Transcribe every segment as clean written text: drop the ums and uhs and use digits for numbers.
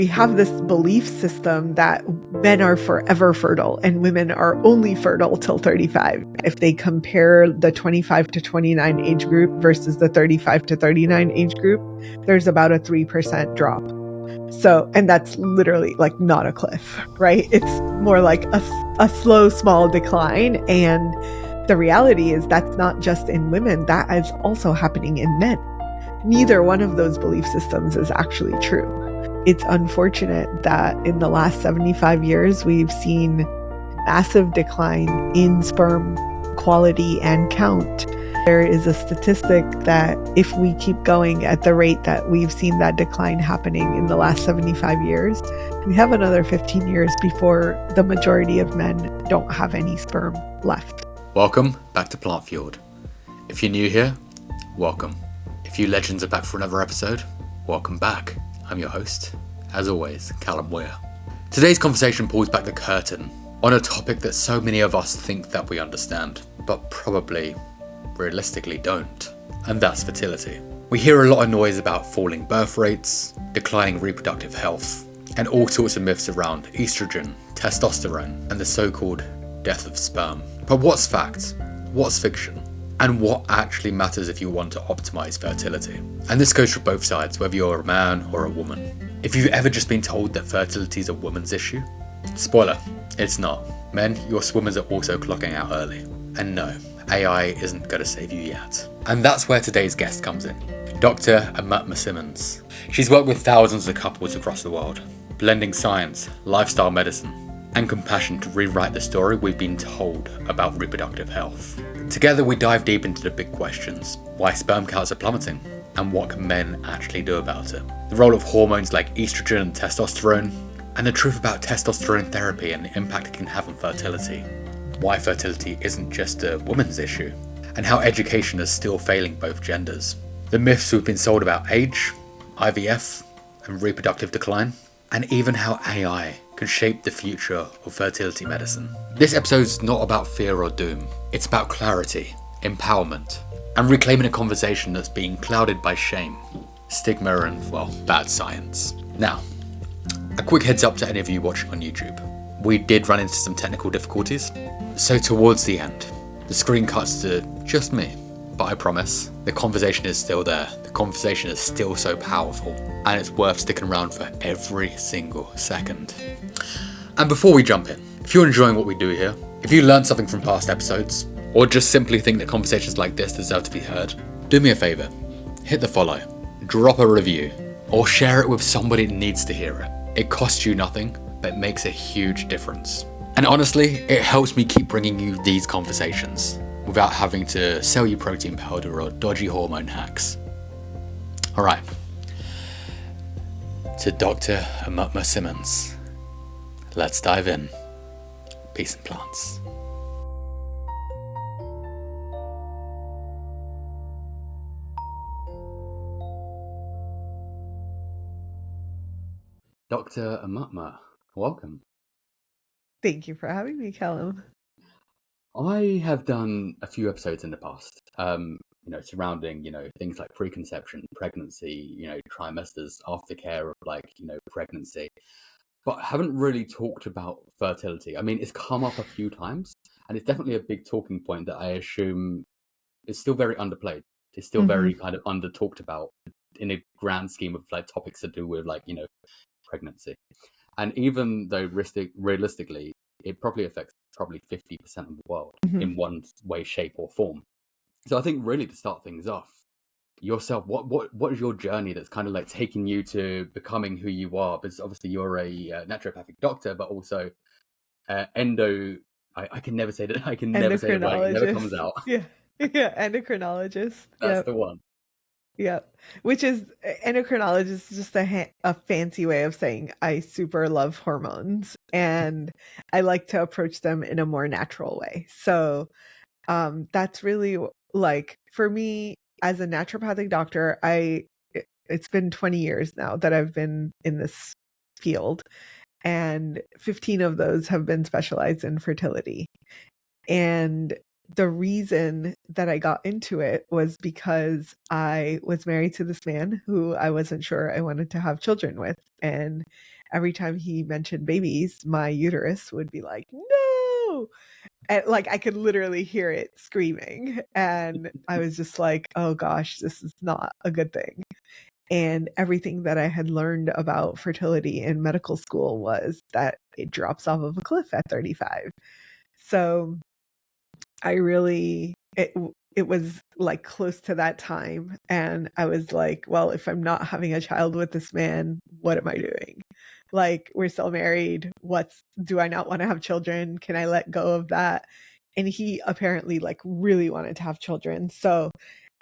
We have this belief system that men are forever fertile and women are only fertile till 35. If they compare the 25 to 29 age group versus the 35 to 39 age group, there's about a 3% drop. So, and that's literally like not a cliff, right? It's more like a slow, small decline. And the reality is that's not just in women, that is also happening in men. Neither one of those belief systems is actually true. It's unfortunate that in the last 75 years, we've seen massive decline in sperm quality and count. There is a statistic that if we keep going at the rate that we've seen that decline happening in the last 75 years, we have another 15 years before the majority of men don't have any sperm left. Welcome back to Plant Fueled. If you're new here, welcome. If you legends are back for another episode, welcome back. I'm your host, as always, Callum Weir. Today's conversation pulls back the curtain on a topic that so many of us think that we understand, but probably realistically don't, and that's fertility. We hear a lot of noise about falling birth rates, declining reproductive health, and all sorts of myths around estrogen, testosterone, and the so-called death of sperm. But what's fact? What's fiction? And what actually matters if you want to optimize fertility? And this goes for both sides, whether you're a man or a woman. If you've ever just been told that fertility is a woman's issue, spoiler, it's not. Men, your swimmers are also clocking out early. And no, AI isn't going to save you yet. And that's where today's guest comes in. Dr. Aumatma Simmons. She's worked with thousands of couples across the world, blending science, lifestyle medicine, and compassion to rewrite the story we've been told about reproductive health. Together we dive deep into the big questions: why sperm counts are plummeting, and what can men actually do about it, the role of hormones like estrogen and testosterone, and the truth about testosterone therapy and the impact it can have on fertility, why fertility isn't just a woman's issue, and how education is still failing both genders, the myths we've been sold about age, IVF, and reproductive decline, and even how AI can shape the future of fertility medicine. This episode's not about fear or doom. It's about clarity, empowerment, and reclaiming a conversation that's being clouded by shame, stigma, and, well, bad science. Now, a quick heads up to any of you watching on YouTube. We did run into some technical difficulties, so towards the end, the screen cuts to just me. But I promise, the conversation is still there. The conversation is still so powerful, and it's worth sticking around for every single second. And before we jump in, if you're enjoying what we do here, if you learned something from past episodes, or just simply think that conversations like this deserve to be heard, do me a favour, hit the follow, drop a review, or share it with somebody that needs to hear it. It costs you nothing, but it makes a huge difference. And honestly, it helps me keep bringing you these conversations without having to sell you protein powder or dodgy hormone hacks. Alright, to Dr. Aumatma Simmons. Let's dive in. Peace and plants. Dr. Aumatma, welcome. Thank you for having me, Callum. I have done a few episodes in the past, surrounding, things like preconception, pregnancy, trimesters, aftercare of pregnancy, but haven't really talked about fertility. I mean, it's come up a few times, and it's definitely a big talking point that I assume is still very underplayed. It's still very kind of under talked about in a grand scheme of topics to do with pregnancy. And even though realistically, it probably affects 50% of the world in one way, shape, or form. So I think really to start things off, yourself, what is your journey that's kind of taking you to becoming who you are? Because obviously you're a naturopathic doctor, but also I can never say that. I can never say it right. It never comes out. Yeah, endocrinologist. That's the one. Yeah, which is endocrinologist is just a fancy way of saying I super love hormones and I like to approach them in a more natural way. So that's really for me as a naturopathic doctor, it's been 20 years now that I've been in this field, and 15 of those have been specialized in fertility. And the reason that I got into it was because I was married to this man who I wasn't sure I wanted to have children with. And every time he mentioned babies, my uterus would be like, no. And like I could literally hear it screaming. And I was just like, oh gosh, this is not a good thing. And everything that I had learned about fertility in medical school was that it drops off of a cliff at 35. So I really it was like close to that time, and I was like, well, if I'm not having a child with this man, what am I doing? Like, we're still married. What's do I not want to have children? Can I let go of that? And he apparently like really wanted to have children. So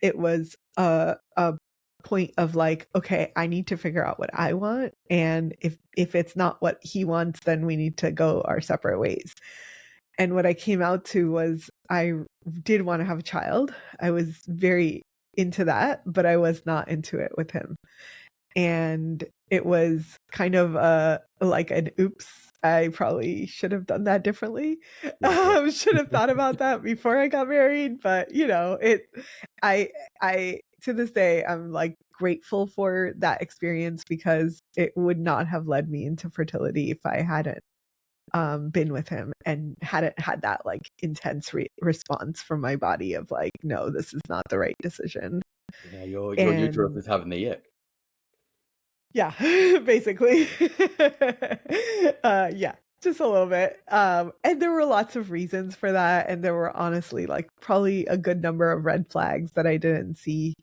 it was a point of like, okay, I need to figure out what I want, and if it's not what he wants, then we need to go our separate ways. And what I came out to was I did want to have a child. I was very into that, but I was not into it with him. And it was kind of like an oops. I probably should have done that differently. Should have thought about that before I got married. But you know, I to this day I'm like grateful for that experience because it would not have led me into fertility if I hadn't been with him and hadn't had that like intense response from my body of like, no, this is not the right decision. Yeah, your uterus And is having the ick. yeah, basically. Yeah, just a little bit. And there were lots of reasons for that. And there were honestly like probably a good number of red flags that I didn't see.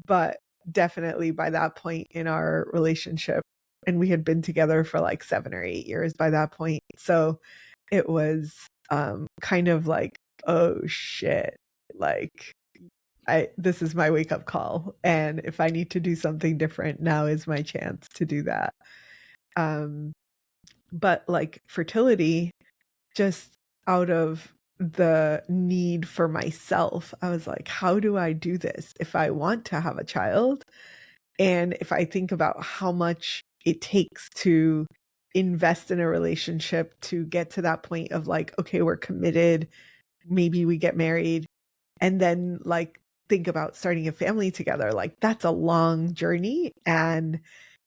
But definitely by that point in our relationship, and we had been together for like 7 or 8 years by that point. So it was kind of like, oh shit, like this is my wake up call. And if I need to do something different, now is my chance to do that. Um, but like fertility, just out of the need for myself, I was like, how do I do this if I want to have a child? And if I think about how much it takes to invest in a relationship to get to that point of like, okay, we're committed, maybe we get married, and then like think about starting a family together, like that's a long journey. And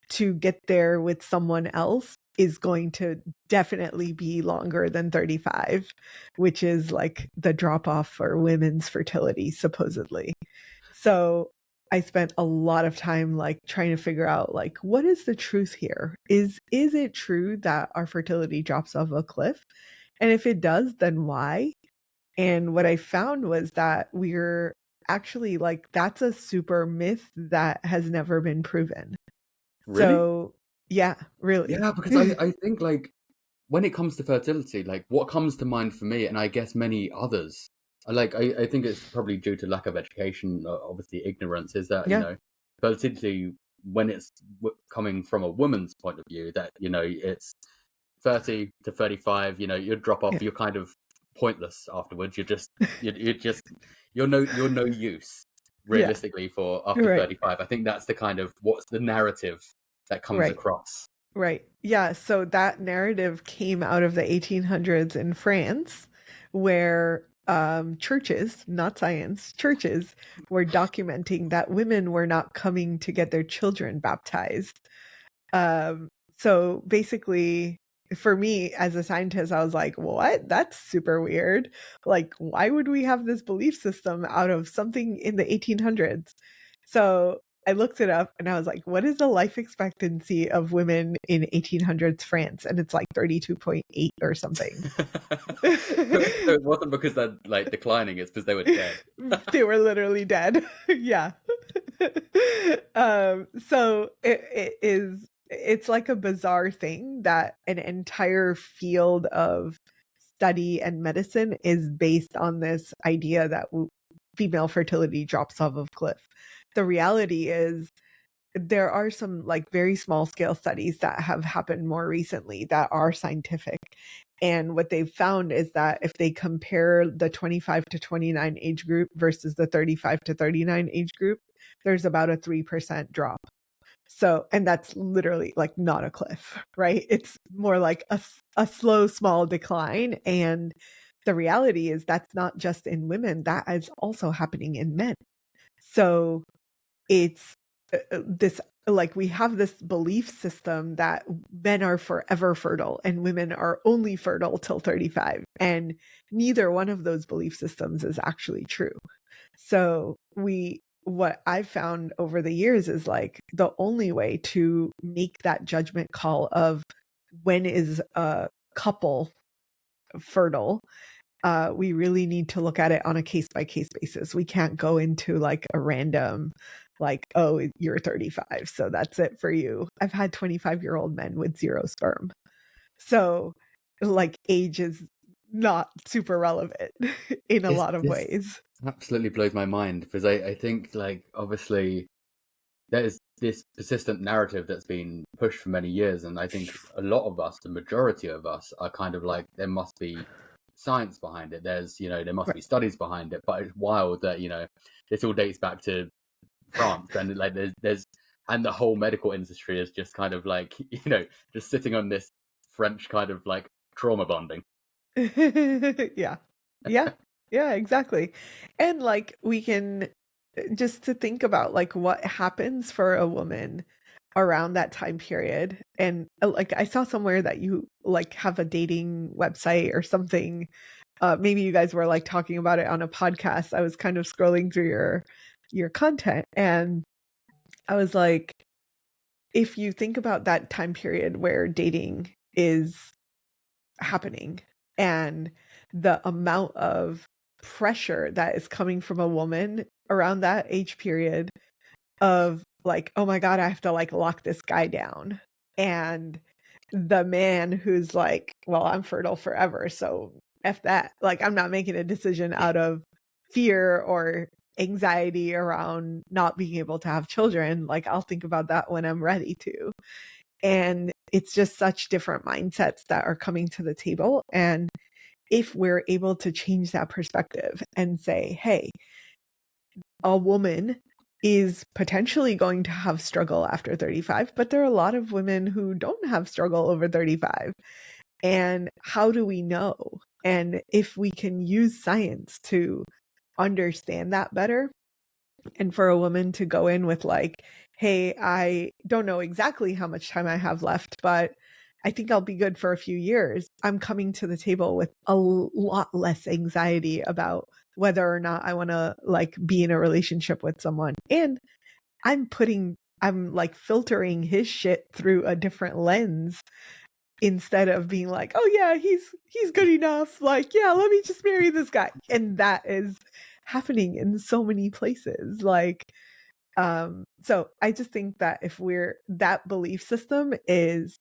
to get there with someone else is going to definitely be longer than 35, which is like the drop off for women's fertility, supposedly. So I spent a lot of time like trying to figure out like what is the truth here? Is it true that our fertility drops off a cliff? And if it does, then why? And what I found was that we're actually like that's a super myth that has never been proven. Really? So, yeah, really. Yeah, because I think like when it comes to fertility, like what comes to mind for me, and I guess many others, I think it's probably due to lack of education, obviously ignorance, is that, Yeah. fertility, when it's coming from a woman's point of view, that, it's 30 to 35, you drop off, Yeah. you're kind of pointless afterwards. You're no use Yeah. realistically for after Right. 35. I think that's the kind of what's the narrative that comes Right. across. Right. Yeah. So that narrative came out of the 1800s in France, where churches, not science, churches were documenting that women were not coming to get their children baptized. So basically, for me as a scientist, I was like, what? That's super weird. Like, why would we have this belief system out of something in the 1800s? So I looked it up and I was like, what is the life expectancy of women in 1800s France? And it's like 32.8 or something. So it wasn't because they're like declining, it's because they were dead. They were literally dead. Yeah. So it's like a bizarre thing that an entire field of study and medicine is based on this idea that female fertility drops off of cliff. The reality is there are some like very small scale studies that have happened more recently that are scientific. And what they've found is that if they compare the 25 to 29 age group versus the 35 to 39 age group, there's about a 3% drop. So, and that's literally like not a cliff, right? It's more like a slow, small decline. And the reality is that's not just in women, that is also happening in men. So it's this, like, we have this belief system that men are forever fertile and women are only fertile till 35. And neither one of those belief systems is actually true. So what I've found over the years is, like, the only way to make that judgment call of when is a couple fertile, we really need to look at it on a case by case basis. We can't go into like a random, like, oh, you're 35, so that's it for you. I've had 25-year-old men with zero sperm. So, like, age is not super relevant in a lot of This ways. absolutely blows my mind because I think, like, obviously there's this persistent narrative that's been pushed for many years, and I think a lot of us, the majority of us, are kind of like, there must be science behind it. There must be Right. studies behind it. But it's wild that this all dates back to France, and like there's and the whole medical industry is just kind of like just sitting on this French kind of like trauma bonding. Yeah. Yeah. Yeah, exactly. And, like, we can just to think about, like, what happens for a woman around that time period. And, like, I saw somewhere that you, like, have a dating website or something. Maybe you guys were, like, talking about it on a podcast. I was kind of scrolling through your content, and I was like, if you think about that time period where dating is happening and the amount of pressure that is coming from a woman around that age period of, like, oh my God, I have to, like, lock this guy down. And the man who's like, well, I'm fertile forever, so F that. Like, I'm not making a decision out of fear or anxiety around not being able to have children. Like, I'll think about that when I'm ready to. And it's just such different mindsets that are coming to the table. And if we're able to change that perspective and say, hey, a woman is potentially going to have struggle after 35, but there are a lot of women who don't have struggle over 35. And how do we know? And if we can use science to understand that better, and for a woman to go in with, like, hey, I don't know exactly how much time I have left, but I think I'll be good for a few years. I'm coming to the table with a lot less anxiety about whether or not I want to, like, be in a relationship with someone. And I'm like filtering his shit through a different lens instead of being like, oh yeah, he's good enough. Like, yeah, let me just marry this guy. And that is happening in so many places. Like, so I just think that if that belief system is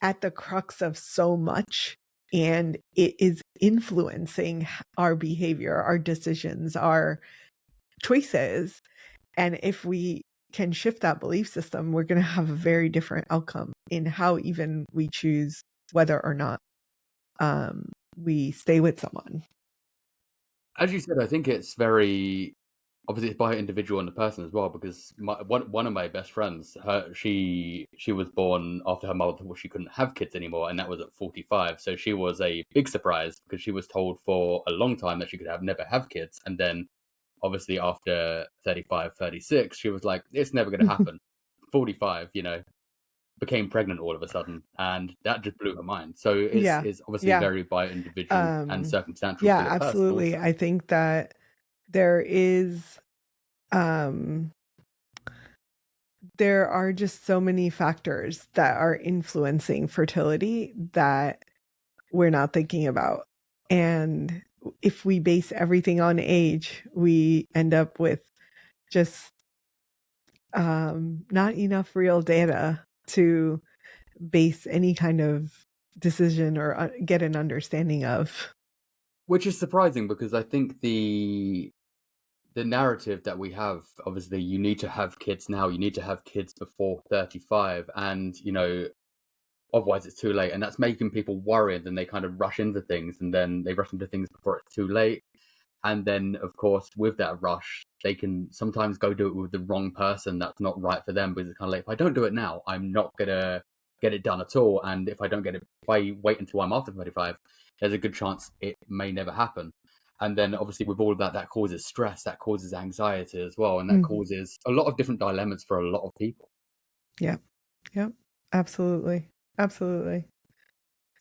at the crux of so much, and it is influencing our behavior, our decisions, our choices. And if we can shift that belief system, we're going to have a very different outcome in how even we choose whether or not we stay with someone. As you said, I think it's very obviously it's by individual and the person as well. Because one of my best friends, she was born after her mother thought she couldn't have kids anymore, and that was at 45. So she was a big surprise because she was told for a long time that she could never have kids, and then obviously after 35, 36, she was like, it's never going to happen. 45, became pregnant all of a sudden, and that just blew her mind. So it's Yeah. it's obviously Yeah. very by individual and circumstantial Yeah, to the person absolutely. also. I think that there is um there are just so many factors that are influencing fertility that we're not thinking about. And if we base everything on age, we end up with just not enough real data to base any kind of decision or get an understanding of. Which is surprising because I think the narrative that we have, obviously, you need to have kids now, you need to have kids before 35, and otherwise it's too late, and that's making people worried, and they kind of rush into things, and then they rush into things before it's too late. And then, of course, with that rush, they can sometimes go do it with the wrong person that's not right for them, because it's kind of like, if I don't do it now, I'm not gonna get it done at all. And if I don't get it, if I wait until I'm after 35, there's a good chance it may never happen. And then obviously with all of that, that causes stress, that causes anxiety as well. And that causes a lot of different dilemmas for a lot of people. Yeah. Yep. Absolutely. Absolutely.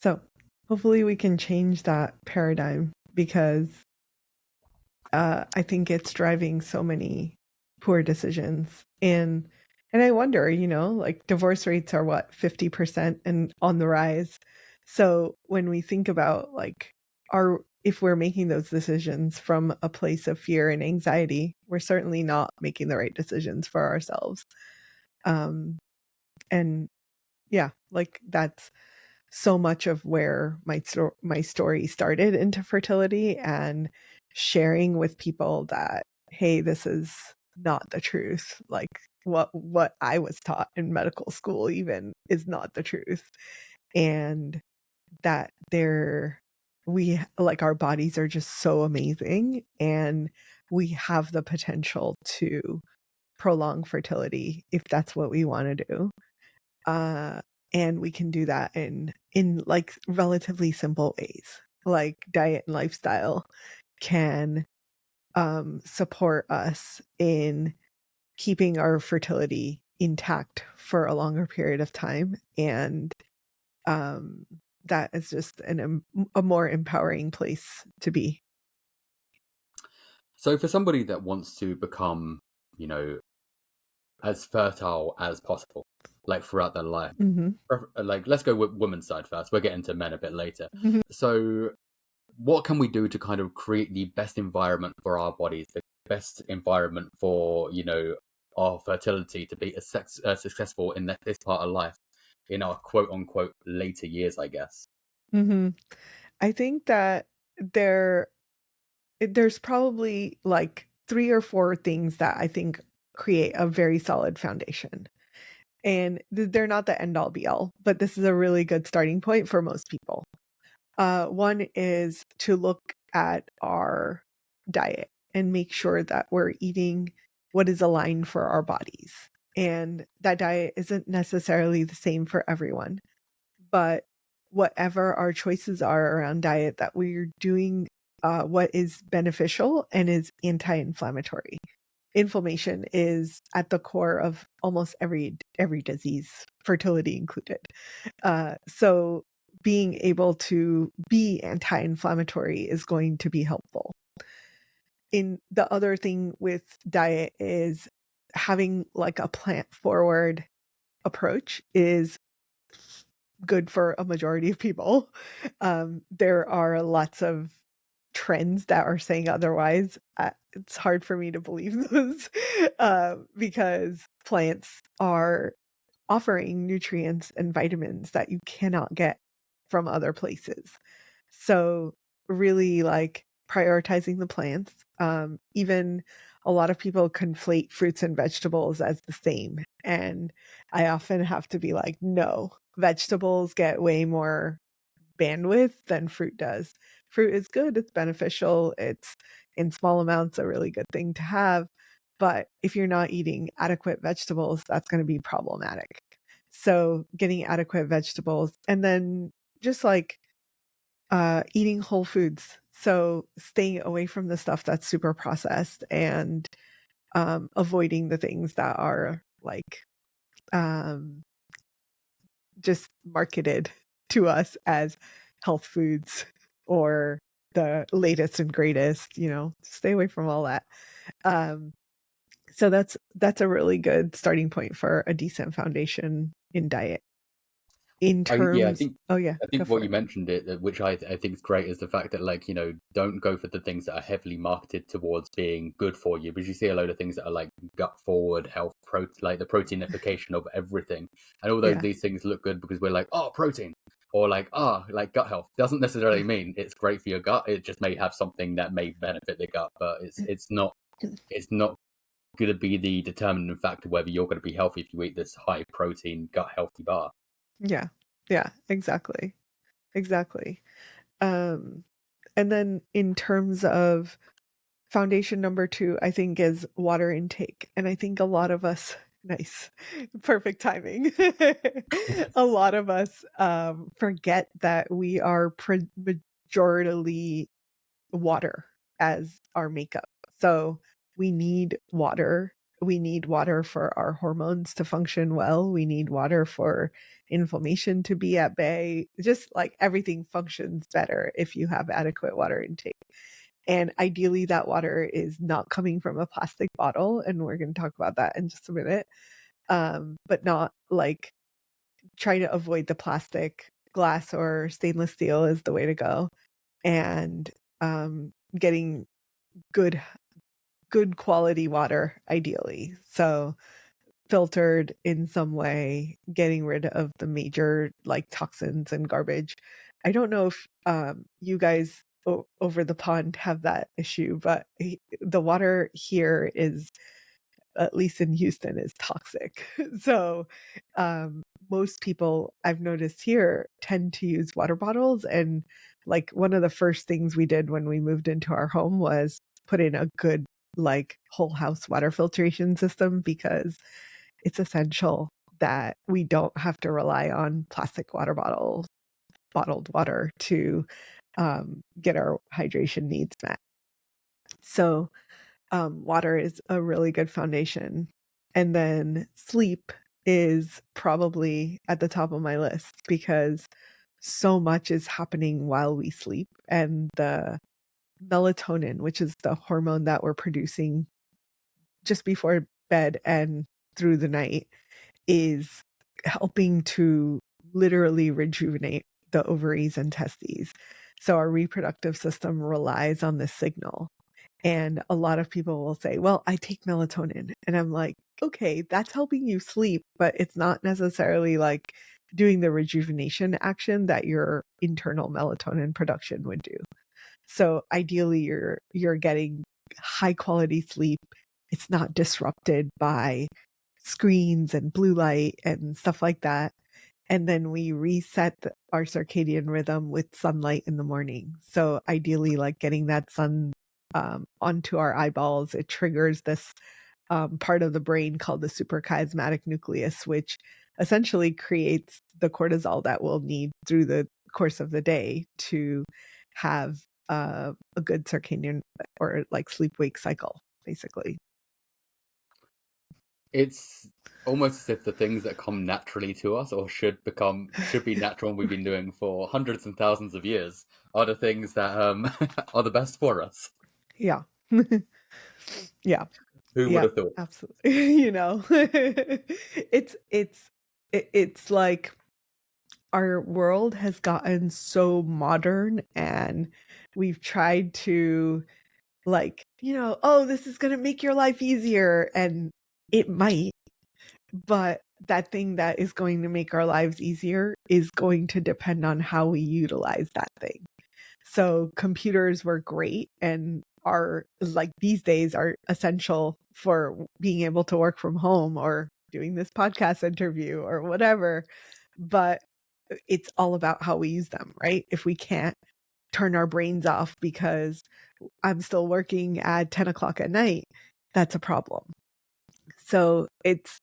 So hopefully we can change that paradigm, because I think it's driving so many poor decisions. And I wonder, like divorce rates are what, 50% and on the rise. So when we think about like if we're making those decisions from a place of fear and anxiety, we're certainly not making the right decisions for ourselves. And yeah, like that's so much of where my story started into fertility, and sharing with people that, hey, this is not the truth. Like what I was taught in medical school even is not the truth. And that we, like, our bodies are just so amazing, and we have the potential to prolong fertility if that's what we want to do. Uh, and we can do that in like relatively simple ways. Like diet and lifestyle can support us in keeping our fertility intact for a longer period of time. And um, that is just a more empowering place to be. So for somebody that wants to become, you know, as fertile as possible, like throughout their life, Mm-hmm. like let's go with women's side first. We'll get into men a bit later. Mm-hmm. So what can we do to kind of create the best environment for our bodies, the best environment for, our fertility to be successful in this part of life, in our quote unquote later years, I guess? Mm-hmm. I think that there's probably like 3 or 4 things that I think create a very solid foundation. And they're not the end all be all, but this is a really good starting point for most people. One is to look at our diet and make sure that we're eating what is aligned for our bodies. And that diet isn't necessarily the same for everyone, but whatever our choices are around diet, that we're doing what is beneficial and is anti-inflammatory. Inflammation is at the core of almost every disease, fertility included. So being able to be anti-inflammatory is going to be helpful. In the other thing with diet is having like a plant forward approach is good for a majority of people. There are lots of trends that are saying otherwise. It's hard for me to believe those because plants are offering nutrients and vitamins that you cannot get from other places. So really like prioritizing the plants. Even a lot of people conflate fruits and vegetables as the same. And I often have to be like, no, vegetables get way more bandwidth than fruit does. Fruit is good, it's beneficial, it's in small amounts a really good thing to have. But if you're not eating adequate vegetables, that's going to be problematic. So getting adequate vegetables, and then just like eating whole foods. So staying away from the stuff that's super processed, and avoiding the things that are like um, just marketed to us as health foods or the latest and greatest, stay away from all that. Um, so that's a really good starting point for a decent foundation in diet. In Yeah, terms, oh yeah, I go think what for you it. mentioned which I think is great, is the fact that, like, don't go for the things that are heavily marketed towards being good for you, because you see a load of things that are like gut forward health, like the proteinification of everything, and although Yeah, these things look good because we're like, oh, protein, or like, like gut health, doesn't necessarily mean it's great for your gut. It just may have something that may benefit the gut, but it's not going to be the determining factor whether you're going to be healthy if you eat this high protein gut healthy bar. yeah, yeah, exactly, exactly. Um, and then in terms of foundation number 2, I think is water intake. And I think a lot of us Nice. Perfect timing. A lot of us forget that we are majoritarily water as our makeup. So we need water. We need water for our hormones to function well. We need water for inflammation to be at bay. Just like everything functions better if you have adequate water intake. And ideally, that water is not coming from a plastic bottle. And we're going to talk about that in just a minute. But not like trying to avoid the plastic. Glass or stainless steel is the way to go. And getting good quality water, ideally. So filtered in some way, getting rid of the major like toxins and garbage. I don't know if you guys over the pond have that issue, but the water here is, at least in Houston, is toxic. So most people I've noticed here tend to use water bottles. And like one of the first things we did when we moved into our home was put in a good like whole house water filtration system, because it's essential that we don't have to rely on plastic water bottles, bottled water to get our hydration needs met. So water is a really good foundation. And then sleep is probably at the top of my list, because so much is happening while we sleep. And the melatonin, which is the hormone that we're producing just before bed and through the night, is helping to literally rejuvenate the ovaries and testes. So our reproductive system relies on this signal. And a lot of people will say, well, I take melatonin. And I'm like, okay, that's helping you sleep, but it's not necessarily like doing the rejuvenation action that your internal melatonin production would do. So ideally you're getting high quality sleep. It's not disrupted by screens and blue light and stuff like that. And then we reset our circadian rhythm with sunlight in the morning. So ideally, like getting that sun onto our eyeballs, it triggers this part of the brain called the suprachiasmatic nucleus, which essentially creates the cortisol that we'll need through the course of the day to have a good circadian or like sleep wake cycle, basically. It's almost as if the things that come naturally to us or should be natural and we've been doing for hundreds and thousands of years are the things that are the best for us. Yeah. Yeah. Who would Yeah, have thought? absolutely. It's like our world has gotten so modern, and we've tried to like, oh, this is going to make your life easier, and it might, but that thing that is going to make our lives easier is going to depend on how we utilize that thing. So computers were great and are like these days are essential for being able to work from home or doing this podcast interview or whatever. But it's all about how we use them, right? If we can't turn our brains off because I'm still working at 10 o'clock at night, that's a problem. So it's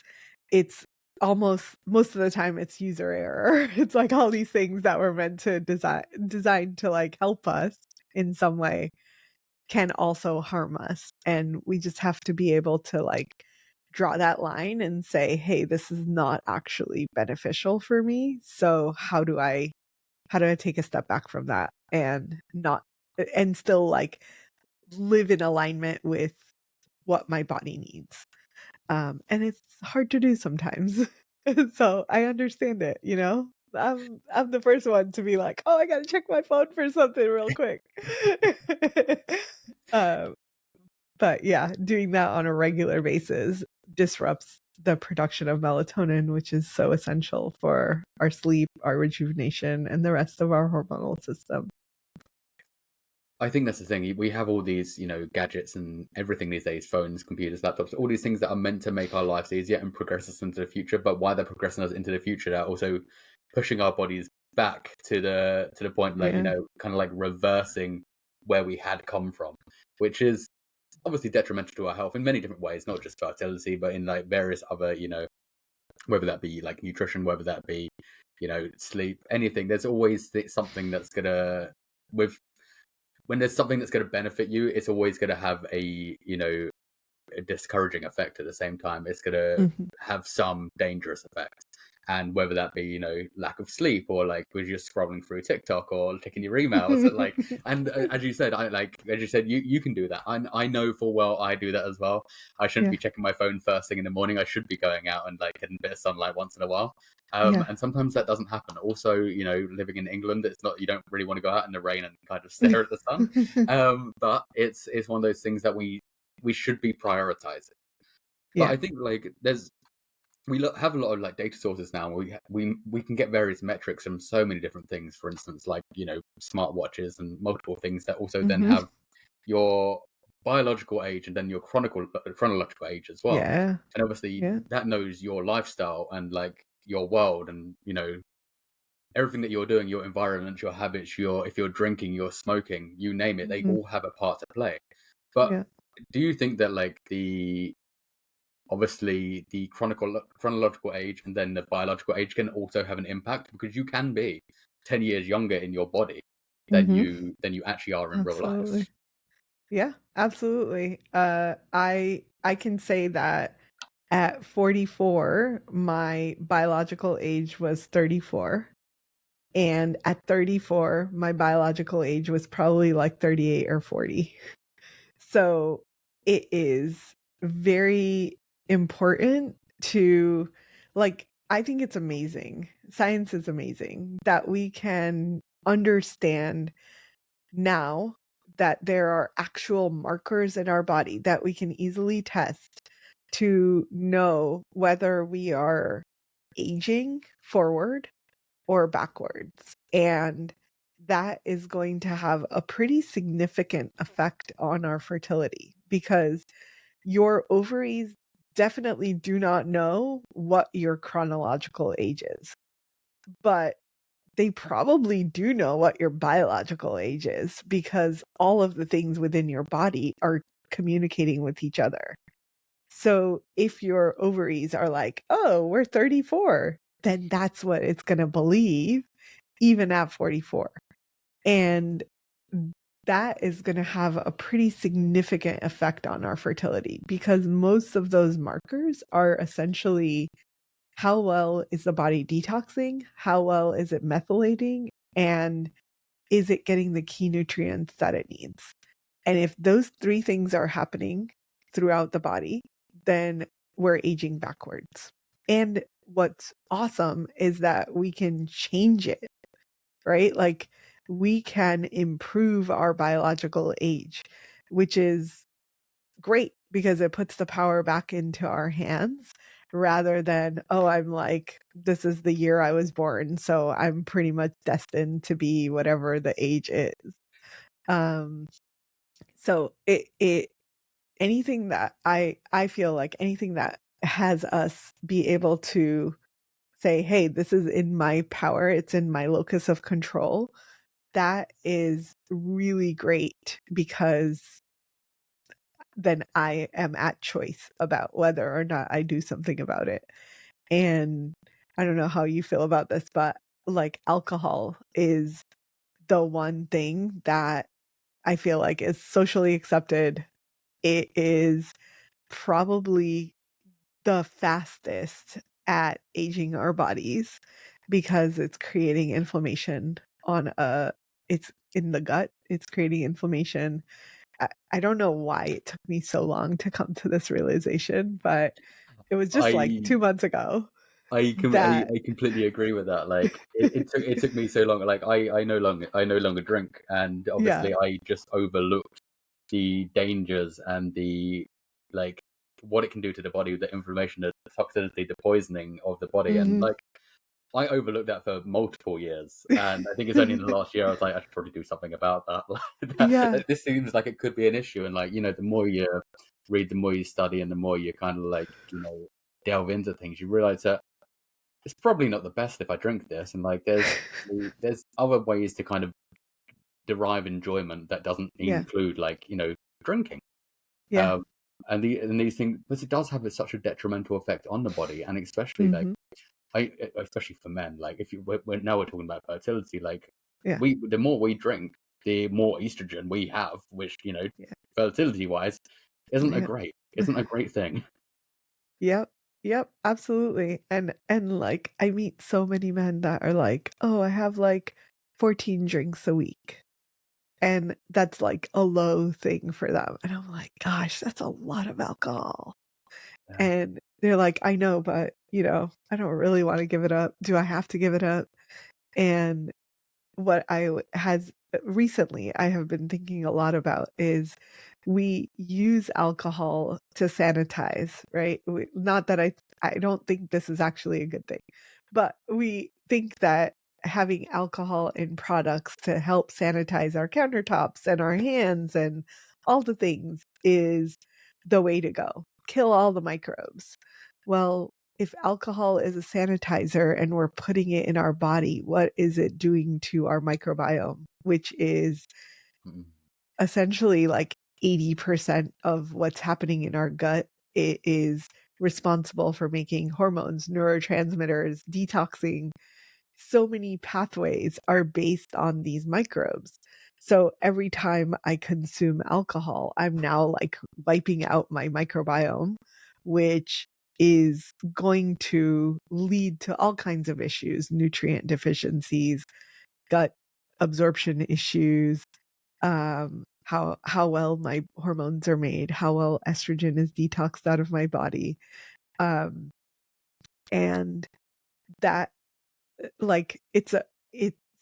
almost most of the time it's user error. It's like all these things that were meant to design to like help us in some way can also harm us. And we just have to be able to like draw that line and say, hey, this is not actually beneficial for me. So how do I take a step back from that and not and still like live in alignment with what my body needs? And it's hard to do sometimes. So I understand it, I'm the first one to be like, oh, I gotta check my phone for something real quick. um, but yeah, doing that on a regular basis disrupts the production of melatonin, which is so essential for our sleep, our rejuvenation, and the rest of our hormonal system. I think that's the thing. We have all these, gadgets and everything these days, phones, computers, laptops, all these things that are meant to make our lives easier and progress us into the future. But while they're progressing us into the future, they're also pushing our bodies back to the point, like, Yeah. kind of like reversing where we had come from, which is obviously detrimental to our health in many different ways, not just fertility, but in like various other, whether that be like nutrition, whether that be, sleep, anything. There's always something that's gonna with when there's something that's gonna benefit you, it's always gonna have a discouraging effect at the same time. It's gonna Mhm. have some dangerous effects. And whether that be, lack of sleep or like we're just scrolling through TikTok or checking your emails and like, and as you said, you can do that. I know full well I do that as well. I shouldn't Yeah. be checking my phone first thing in the morning. I should be going out and like getting a bit of sunlight once in a while. Yeah. And sometimes that doesn't happen. Also, living in England, it's not, you don't really want to go out in the rain and kind of stare at the sun. But it's one of those things that we should be prioritizing. But Yeah. I think like have a lot of like data sources now. We can get various metrics from so many different things. For instance, like smartwatches and multiple things that also then Mhm. have your biological age and then your chronological age as well. Yeah. And obviously Yeah. that knows your lifestyle and like your world and everything that you're doing, your environment, your habits, your if you're drinking, you're smoking, you name it, they Mhm. all have a part to play. But Yeah. do you think that like obviously the chronological age and then the biological age can also have an impact, because you can be 10 years younger in your body Mhm. than you actually are in real life? Absolutely. Yeah, absolutely. I can say that at 44, my biological age was 34. And at 34, my biological age was probably like 38 or 40. So it is very important to, like, I think it's amazing. Science is amazing that we can understand now that there are actual markers in our body that we can easily test to know whether we are aging forward or backwards. And that is going to have a pretty significant effect on our fertility, because your ovaries definitely do not know what your chronological age is, but they probably do know what your biological age is, because all of the things within your body are communicating with each other. So if your ovaries are like, oh, we're 34, then that's what it's going to believe, even at 44. And that is going to have a pretty significant effect on our fertility, because most of those markers are essentially how well is the body detoxing? How well is it methylating? And is it getting the key nutrients that it needs? And if those three things are happening throughout the body, then we're aging backwards. And what's awesome is that we can change it, right? Like, we can improve our biological age, which is great because it puts the power back into our hands, rather than, oh, I'm like, this is the year I was born, so I'm pretty much destined to be whatever the age is. Um, so it anything that I feel like anything that has us be able to say, hey, this is in my power, it's in my locus of control, that is really great, because then I am at choice about whether or not I do something about it. And I don't know how you feel about this, but like, alcohol is the one thing that I feel like is socially accepted. It is probably the fastest at aging our bodies, because it's creating inflammation on it's in the gut, it's creating inflammation. I don't know why it took me so long to come to this realization, but it was just like I 2 months ago that I completely agree with that. Like it took me so long. Like I no longer drink, and yeah. obviously I just overlooked the dangers and the like what it can do to the body, the inflammation, the toxicity, the poisoning of the body, and Mhm. like I overlooked that for multiple years. And I think it's only in the last year I was like, I should probably do something about that. Yeah. This seems like it could be an issue, and like the more you read, the more you study, and the more you kind of like delve into things, you realize that it's probably not the best if I drink this, and like there's other ways to kind of derive enjoyment that doesn't Yeah. include like drinking. Yeah. And these things, but it does have such a detrimental effect on the body, and especially like Hmm. especially for men. Like if you now we're talking about fertility, like Yeah. the more we drink, the more estrogen we have, which Yeah. fertility wise Yeah. isn't a great thing. Yep. Yep. Absolutely. And like I meet so many men that are like, oh, I have like 14 drinks a week. And that's like a low thing for them. And I'm like, gosh, that's a lot of alcohol. Yeah. And they're like, I know, but I don't really want to give it up. Do I have to give it up? And what has recently I have been thinking a lot about is we use alcohol to sanitize, right? Not that I don't think this is actually a good thing, but we think that having alcohol in products to help sanitize our countertops and our hands and all the things is the way to go. Kill all the microbes. Well, if alcohol is a sanitizer and we're putting it in our body, what is it doing to our microbiome, which is Mm. essentially like 80% of what's happening in our gut? It is responsible for making hormones, neurotransmitters, detoxing. So many pathways are based on these microbes. So every time I consume alcohol, I'm now like wiping out my microbiome, which is going to lead to all kinds of issues, nutrient deficiencies, gut absorption issues, how well my hormones are made, how well estrogen is detoxed out of my body. Um, and that like it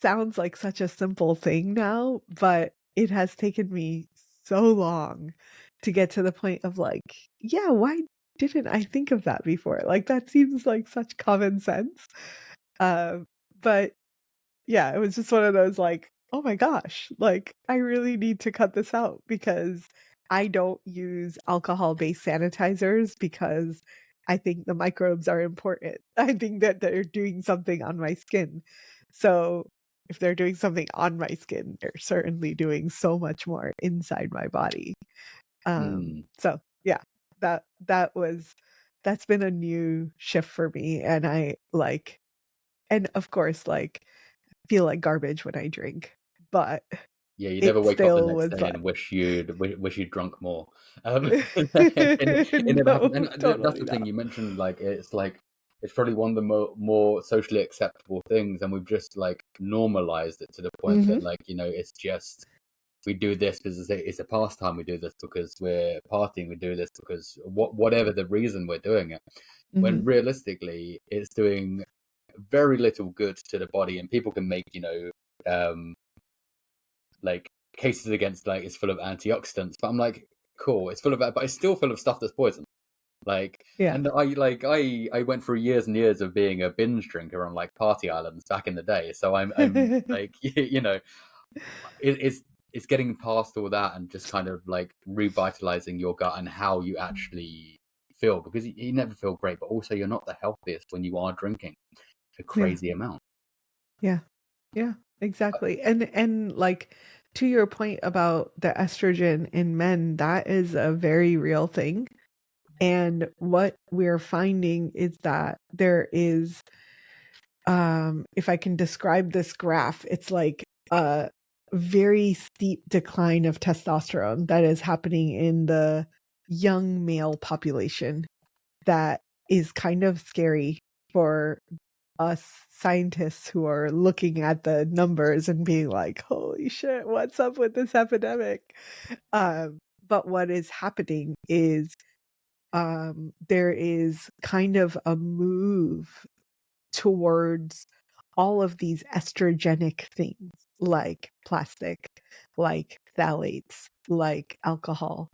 sounds like such a simple thing now, but it has taken me so long to get to the point of like, yeah, why didn't I think of that before? Like that seems like such common sense. Um, but yeah, it was just one of those like, oh my gosh, like I really need to cut this out because I don't use alcohol-based sanitizers because I think the microbes are important. I think that they're doing something on my skin. So if they're doing something on my skin, they're certainly doing so much more inside my body. Mm. So yeah, that that's been a new shift for me. And I like, and of course, like feel like garbage when I drink, but Yeah, you never it wake up the still next was day fun. and wish you'd drunk more. It never happened. No, And that's totally the thing not. you mentioned. Like it's probably one of the more socially acceptable things, and we've just like normalized it to the point Mhm, that like it's just we do this because it's a pastime. We do this because we're partying. We do this because whatever the reason we're doing it. When mhm, realistically, it's doing very little good to the body, and people can make um, like cases against like it's full of antioxidants, but I'm like, cool, it's full of that, but it's still full of stuff that's poison. Like, yeah. and I went through years and years of being a binge drinker on like party islands back in the day. So I'm like, it's getting past all that and just kind of like revitalizing your gut and how you actually feel because you never feel great, but also you're not the healthiest when you are drinking a Yeah, crazy amount. yeah, yeah, exactly. And like to your point about the estrogen in men, that is a very real thing. And what we're finding is that there is if I can describe this graph, it's like a very steep decline of testosterone that is happening in the young male population that is kind of scary for us scientists who are looking at the numbers and being like, holy shit, what's up with this epidemic? But what is happening is there is kind of a move towards all of these estrogenic things like plastic, like phthalates, like alcohol.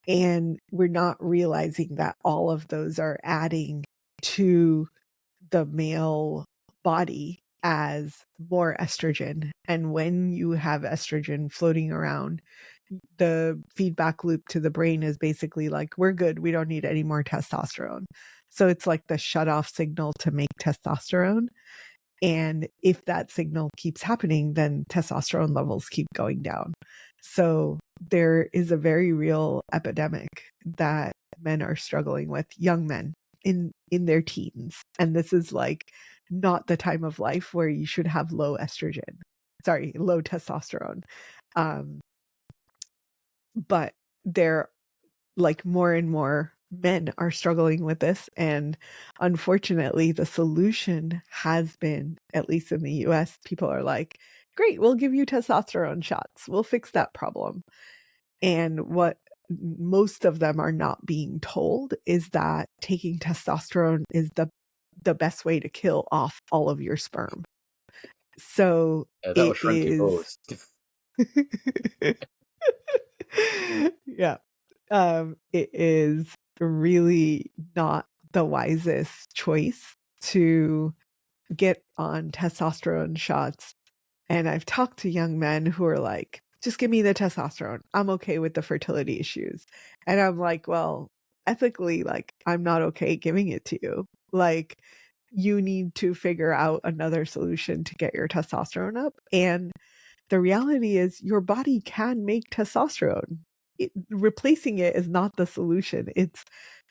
And we're not realizing that all of those are adding to the male body as more estrogen. And when you have estrogen floating around, the feedback loop to the brain is basically like, we're good. We don't need any more testosterone. So it's like the shut off signal to make testosterone. And if that signal keeps happening, then testosterone levels keep going down. So there is a very real epidemic that men are struggling with, young men in their teens. And this is like not the time of life where you should have low testosterone. Um, but they're like more and more men are struggling with this. And unfortunately, the solution has been, at least in the US, people are like, great, we'll give you testosterone shots. We'll fix that problem. And what most of them are not being told is that taking testosterone is the best way to kill off all of your sperm. So That will it shrink your is balls. yeah. It is really not the wisest choice to get on testosterone shots. And I've talked to young men who are like, just give me the testosterone. I'm okay with the fertility issues. And I'm like, well, ethically, like, I'm not okay giving it to you. Like, you need to figure out another solution to get your testosterone up. And the reality is your body can make testosterone. Replacing it is not the solution. It's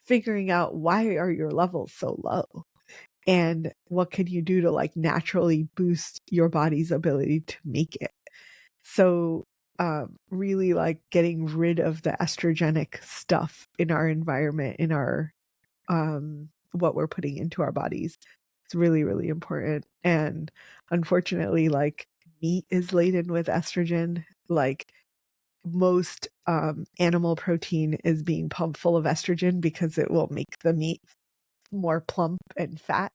figuring out why are your levels so low and what can you do to like naturally boost your body's ability to make it. So really like getting rid of the estrogenic stuff in our environment, in our what we're putting into our bodies. It's really, really important. And unfortunately, like meat is laden with estrogen. Like most animal protein is being pumped full of estrogen because it will make the meat more plump and fat.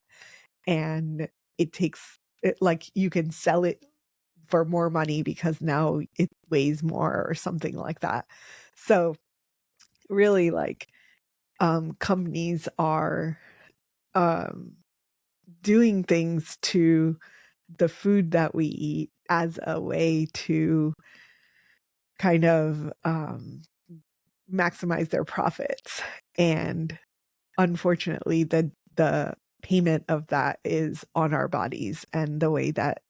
And it takes it like you can sell it for more money because now it weighs more or something like that. So really like companies are um doing things to the food that we eat as a way to kind of maximize their profits. And unfortunately, the payment of that is on our bodies and the way that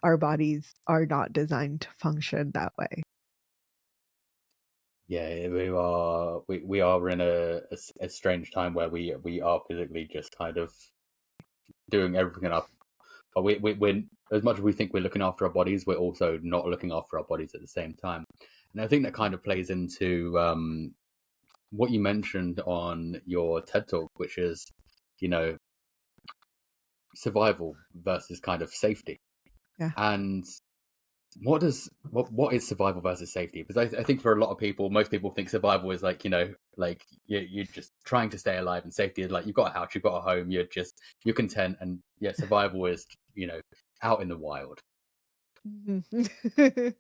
our bodies are not designed to function that way. Yeah, we are in a strange time where we are physically just kind of doing everything up. But we're as much as we think we're looking after our bodies, we're also not looking after our bodies at the same time. And I think that kind of plays into what you mentioned on your TED talk, which is, you know, survival versus kind of safety. Yeah. And what is survival versus safety? Because I think for a lot of people, most people think survival is like, like you're just trying to stay alive, and safety is like you've got a house, you've got a home, you're content, and yeah, survival is out in the wild. Mhm.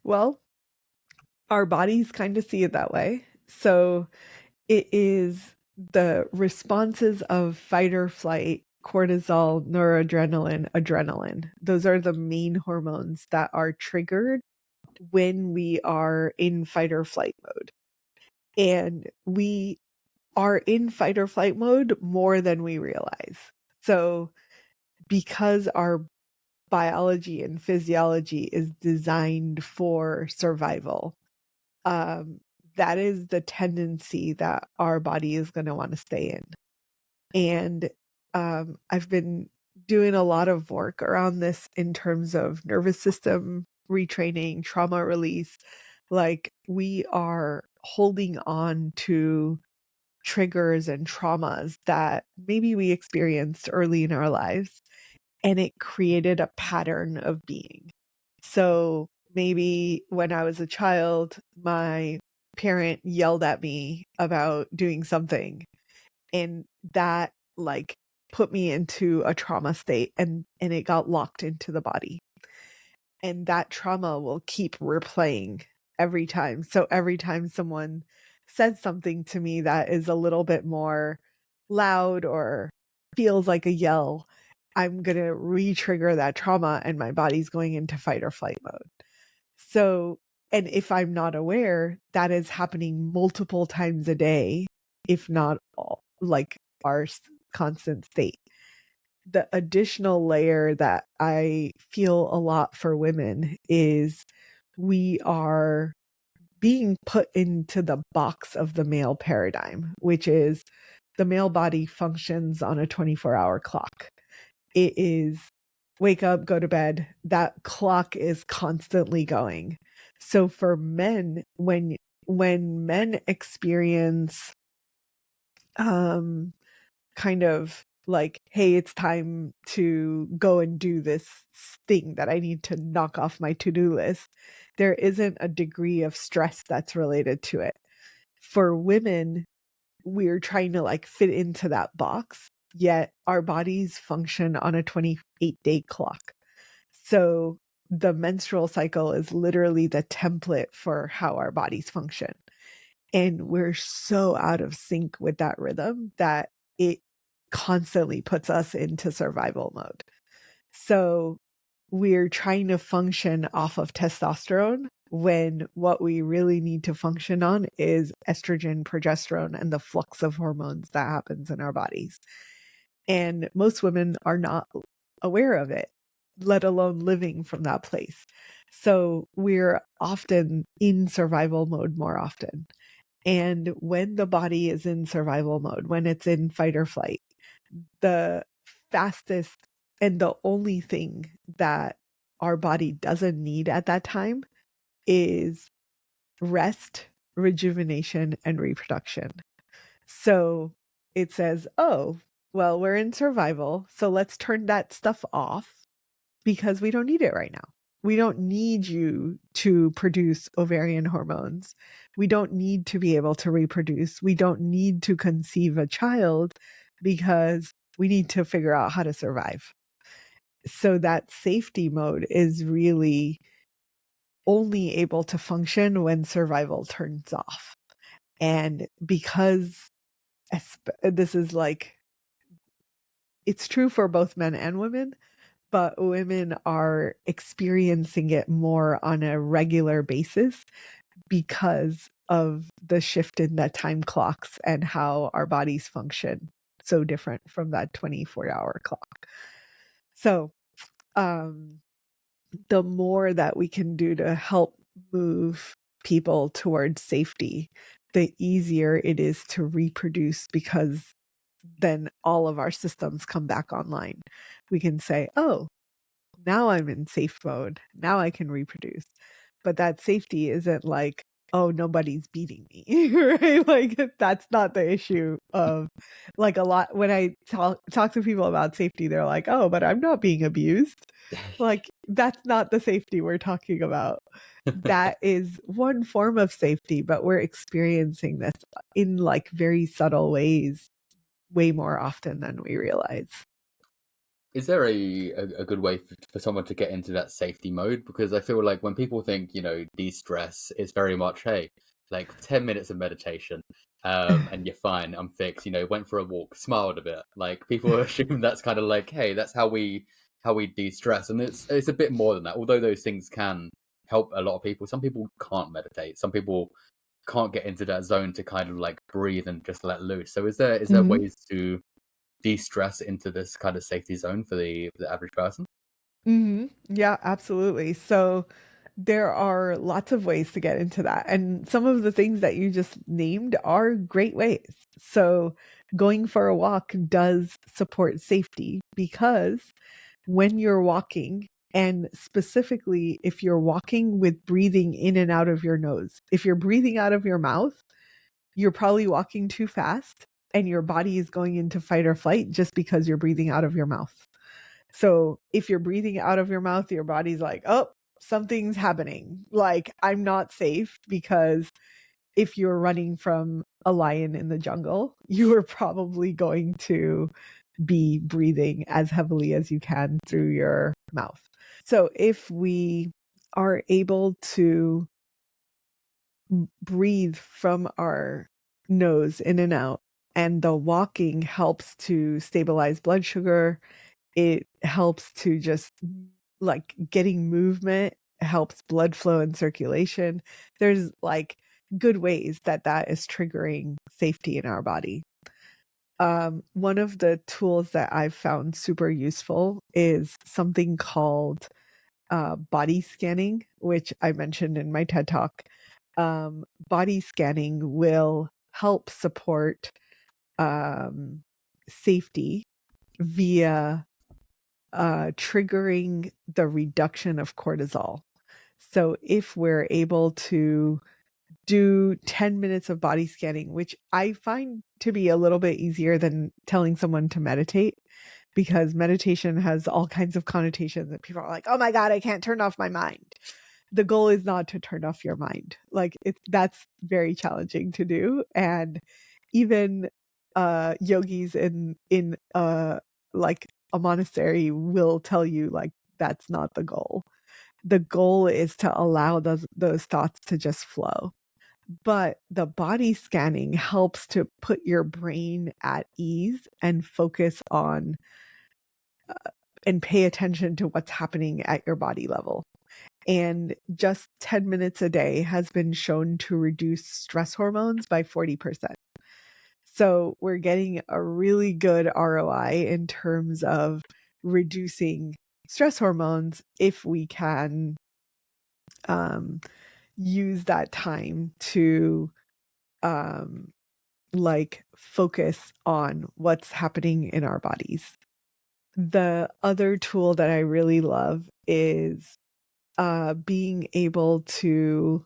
Well, our bodies kind of see it that way. So it is the responses of fight or flight, cortisol, noradrenaline, adrenaline. Those are the main hormones that are triggered when we are in fight or flight mode. And we are in fight or flight mode more than we realize. So because our biology and physiology is designed for survival, um, that is the tendency that our body is going to want to stay in. And I've been doing a lot of work around this in terms of nervous system retraining, trauma release. Like we are holding on to triggers and traumas that maybe we experienced early in our lives, and it created a pattern of being. So maybe when I was a child, my parent yelled at me about doing something, and that like put me into a trauma state, and it got locked into the body. And that trauma will keep replaying every time. So every time someone says something to me that is a little bit more loud or feels like a yell, I'm going to re-trigger that trauma and my body's going into fight or flight mode. So, and if I'm not aware, that is happening multiple times a day, if not all, like our constant state. The additional layer that I feel a lot for women is we are being put into the box of the male paradigm, which is the male body functions on a 24-hour clock. It is wake up, go to bed. That clock is constantly going. So for men, when men experience kind of like, hey, it's time to go and do this thing that I need to knock off my to-do list, there isn't a degree of stress that's related to it. For women, we're trying to like fit into that box, yet our bodies function on a 28-day clock. So the menstrual cycle is literally the template for how our bodies function. And we're so out of sync with that rhythm that it constantly puts us into survival mode. So we're trying to function off of testosterone when what we really need to function on is estrogen, progesterone, and the flux of hormones that happens in our bodies. And most women are not aware of it, let alone living from that place. So we're often in survival mode more often. And when the body is in survival mode, when it's in fight or flight, the fastest and the only thing that our body doesn't need at that time is rest, rejuvenation, and reproduction. So it says, oh, well, we're in survival, so let's turn that stuff off because we don't need it right now. We don't need you to produce ovarian hormones. We don't need to be able to reproduce. We don't need to conceive a child because we need to figure out how to survive. So that safety mode is really only able to function when survival turns off. And because this is like, it's true for both men and women, but women are experiencing it more on a regular basis because of the shift in the time clocks and how our bodies function so different from that 24-hour clock. So, the more that we can do to help move people towards safety, the easier it is to reproduce because then all of our systems come back online. We can say, oh, now I'm in safe mode. Now I can reproduce. But that safety isn't like, oh, nobody's beating me, right? Like that's not the issue of like a lot. When I talk to people about safety, they're like, oh, but I'm not being abused. Like that's not the safety we're talking about. That is one form of safety, but we're experiencing this in like very subtle ways way more often than we realize. Is there a good way for someone to get into that safety mode? Because I feel like when people think, de-stress, it's very much, hey, like 10 minutes of meditation, and you're fine, I'm fixed, went for a walk, smiled a bit. Like people assume that's kind of like, hey, that's how we de-stress. And it's a bit more than that. Although those things can help a lot of people, some people can't meditate. Some people can't get into that zone to kind of like breathe and just let loose. So is there Mhm. ways to de-stress into this kind of safety zone for the average person? Yeah, absolutely. So there are lots of ways to get into that. And some of the things that you just named are great ways. So going for a walk does support safety because when you're walking, and specifically if you're walking with breathing in and out of your nose, if you're breathing out of your mouth, you're probably walking too fast and your body is going into fight or flight just because you're breathing out of your mouth. So if you're breathing out of your mouth, your body's like, oh, something's happening. Like, I'm not safe because if you're running from a lion in the jungle, you are probably going to be breathing as heavily as you can through your mouth. So if we are able to breathe from our nose in and out, and the walking helps to stabilize blood sugar, it helps to just like getting movement helps blood flow and circulation. There's like good ways that that is triggering safety in our body. One of the tools that I've found super useful is something called body scanning, which I mentioned in my TED talk. body scanning will help support safety via triggering the reduction of cortisol. So if we're able to do 10 minutes of body scanning, which I find to be a little bit easier than telling someone to meditate, because meditation has all kinds of connotations that people are like, oh my God, I can't turn off my mind. The goal is not to turn off your mind. Like that's very challenging to do. And even yogis in like a monastery will tell you like that's not the goal. The goal is to allow those thoughts to just flow. But the body scanning helps to put your brain at ease and focus on and pay attention to what's happening at your body level. And just 10 minutes a day has been shown to reduce stress hormones by 40%. So we're getting a really good ROI in terms of reducing stress hormones if we can use that time to like focus on what's happening in our bodies. The other tool that I really love is being able to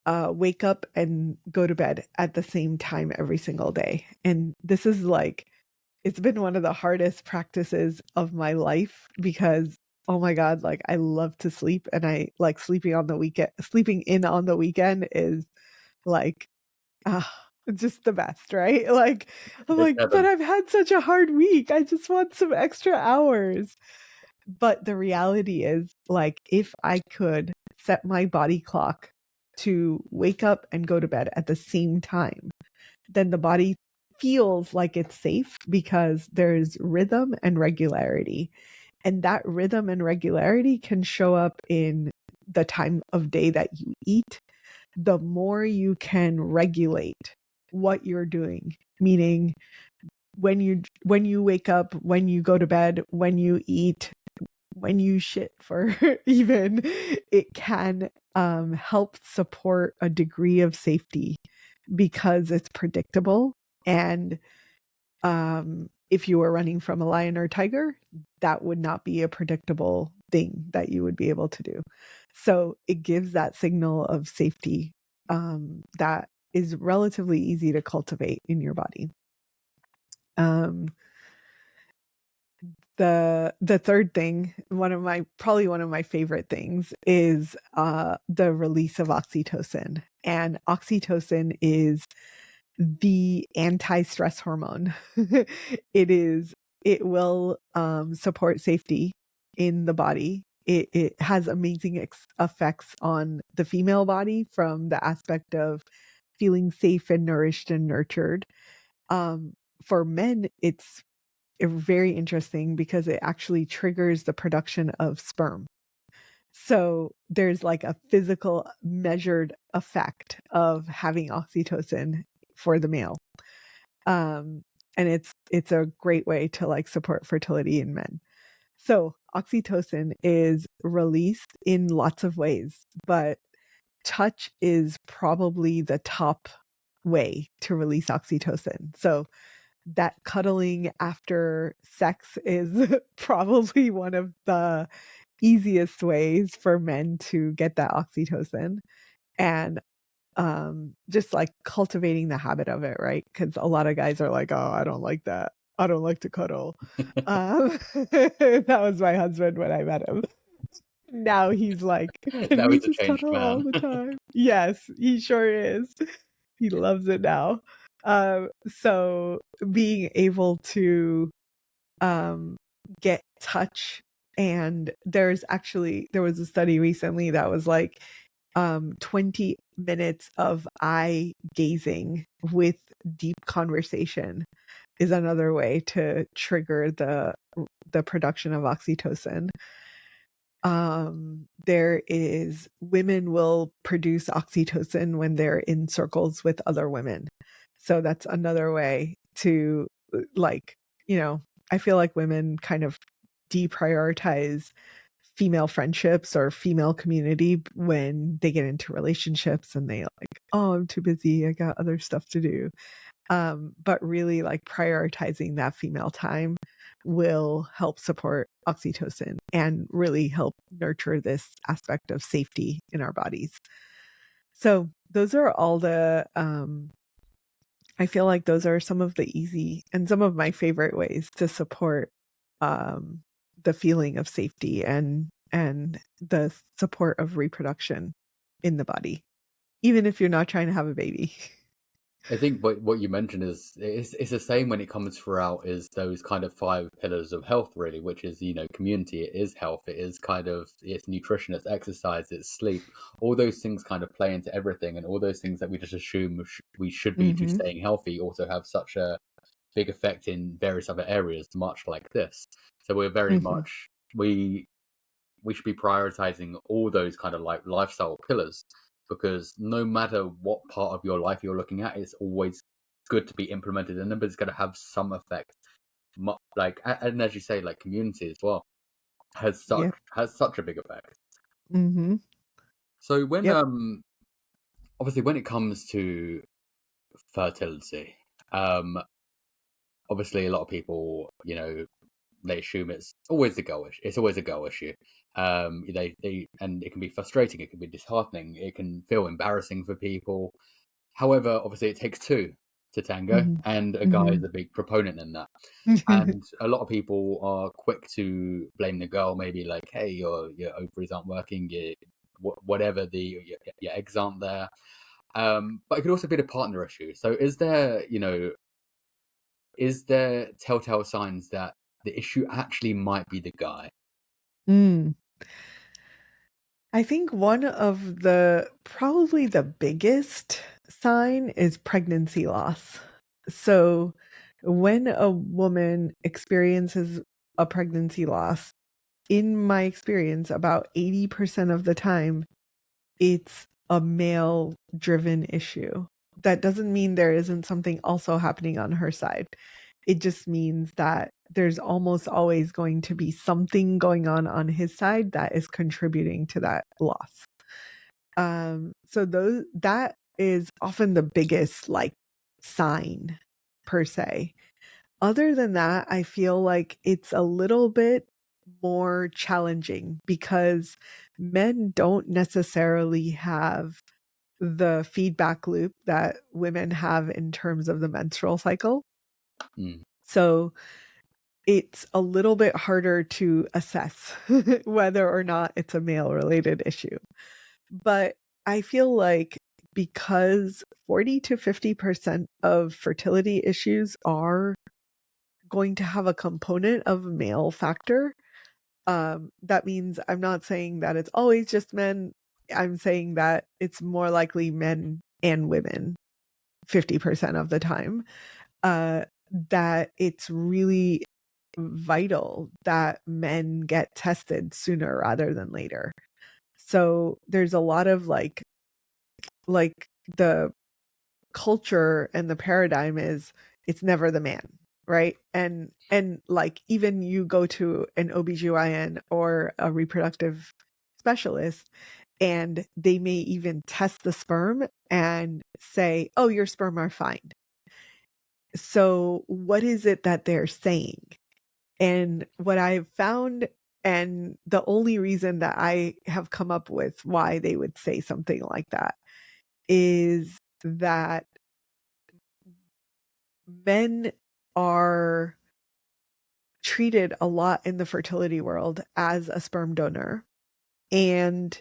wake up and go to bed at the same time every single day. And this is like, it's been one of the hardest practices of my life because, oh my God, like I love to sleep and I like sleeping on the weekend. Sleeping in on the weekend is like, just the best, right? Like, I'm It's like, but heaven. I've had such a hard week. I just want some extra hours. But the reality is, like, if I could set my body clock to wake up and go to bed at the same time, then the body feels like it's safe because there's rhythm and regularity. And that rhythm and regularity can show up in the time of day that you eat. The more you can regulate what you're doing, meaning when you wake up, when you go to bed, when you eat, when you shit for even, it can help support a degree of safety because it's predictable. And if you were running from a lion or tiger, that would not be a predictable thing that you would be able to do. So it gives that signal of safety that is relatively easy to cultivate in your body. The third thing, one of my favorite things is the release of oxytocin. And oxytocin is the anti-stress hormone. It will support safety in the body. It has amazing effects on the female body from the aspect of feeling safe and nourished and nurtured. For men, it's very interesting because it actually triggers the production of sperm. So there's like a physical measured effect of having oxytocin for the male. And it's a great way to like support fertility in men. So oxytocin is released in lots of ways, but touch is probably the top way to release oxytocin. So that cuddling after sex is probably one of the easiest ways for men to get that oxytocin. And just like cultivating the habit of it, right? Because a lot of guys are like, oh, I don't like that. I don't like to cuddle. That was my husband when I met him. Now he's like, can Now we he's a just changed cuddle all man. the time? Yes, he sure is. He loves it now. So being able to um, get touch, and there was a study recently that was like 20 minutes of eye gazing with deep conversation is another way to trigger the production of oxytocin. There is women will produce oxytocin when they're in circles with other women. So that's another way to like, I feel like women kind of deprioritize female friendships or female community when they get into relationships and they like, oh, I'm too busy, I got other stuff to do. But really like prioritizing that female time will help support oxytocin and really help nurture this aspect of safety in our bodies. So those are all the I feel like those are some of the easy and some of my favorite ways to support um, the feeling of safety and the support of reproduction in the body, even if you're not trying to have a baby. I think what you mentioned is it's the same when it comes throughout is those kind of five pillars of health really, which is community, it is health, it is kind of it's nutrition, it's exercise, it's sleep. All those things kind of play into everything, and all those things that we just assume we should be to Mm-hmm. staying healthy also have such a big effect in various other areas, much like this. So we're very Mm-hmm. much we should be prioritizing all those kind of like lifestyle pillars, because no matter what part of your life you're looking at, it's always good to be implemented in them, but it's going to have some effect. Like, and as you say, like community as well Yep. has such a big effect. Mm-hmm. So when Yep. obviously when it comes to fertility, um obviously a lot of people, they assume it's always a goal issue. It's always a goal issue. They and it can be frustrating. It can be disheartening. It can feel embarrassing for people. However, obviously, it takes two to tango, and a guy Mm-hmm. is a big proponent in that. Mm-hmm. And a lot of people are quick to blame the girl. Maybe like, "Hey, your ovaries aren't working. Whatever your eggs aren't there." But it could also be the partner issue. So, is there telltale signs that the issue actually might be the guy? Mm. I think one of the probably the biggest sign is pregnancy loss. So when a woman experiences a pregnancy loss, in my experience, about 80% of the time, it's a male driven issue. That doesn't mean there isn't something also happening on her side. It just means that there's almost always going to be something going on his side that is contributing to that loss. So that is often the biggest like sign per se. Other than that, I feel like it's a little bit more challenging because men don't necessarily have the feedback loop that women have in terms of the menstrual cycle. Mm. So it's a little bit harder to assess whether or not it's a male related issue. But I feel like because 40 to 50% of fertility issues are going to have a component of male factor, that means I'm not saying that it's always just men. I'm saying that it's more likely men and women 50% of the time. Uh, that it's really vital that men get tested sooner rather than later. So there's a lot of like the culture and the paradigm is it's never the man, right? And like even you go to an OBGYN or a reproductive specialist and they may even test the sperm and say, "Oh, your sperm are fine." So what is it that they're saying? And what I've found, and the only reason that I have come up with why they would say something like that is that men are treated a lot in the fertility world as a sperm donor. And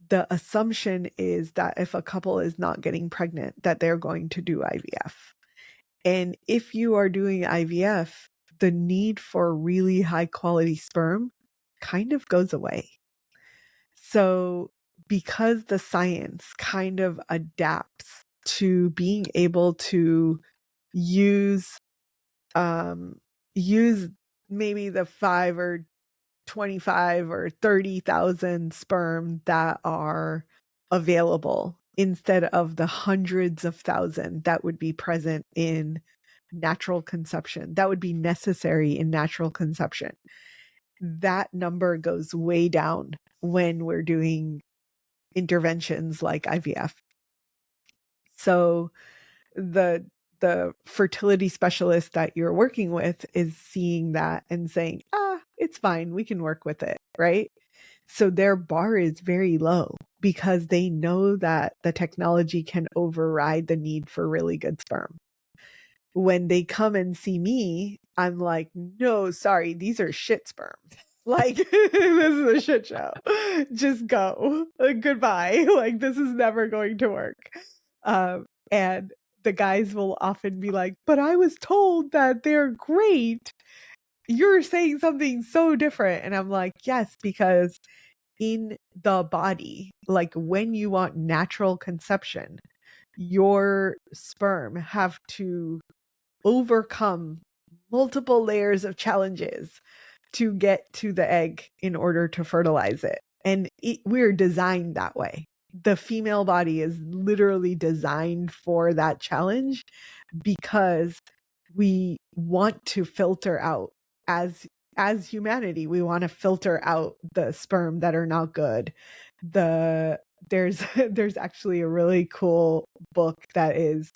the assumption is that if a couple is not getting pregnant, that they're going to do IVF. And if you are doing IVF, the need for really high quality sperm kind of goes away. So, because the science kind of adapts to being able to use um use maybe the 5 or 25 or 30,000 sperm that are available instead of the hundreds of thousands that would be present in natural conception, that would be necessary in natural conception. that number goes way down when we're doing interventions like IVF. So the fertility specialist that you're working with is seeing that and saying, it's fine, we can work with it, right? So their bar is very low because they know that the technology can override the need for really good sperm. When they come and see me, I'm like, no, sorry, these are shit sperm. Like, this is a shit show. Just go. Goodbye. Like, this is never going to work. And the guys will often be like, but I was told that they're great. You're saying something so different. And I'm like, yes, because in the body, like when you want natural conception, your sperm have to overcome multiple layers of challenges to get to the egg in order to fertilize it. And we're designed that way. The female body is literally designed for that challenge because we want to filter out as humanity, we want to filter out the sperm that are not good. There's there's actually a really cool book that is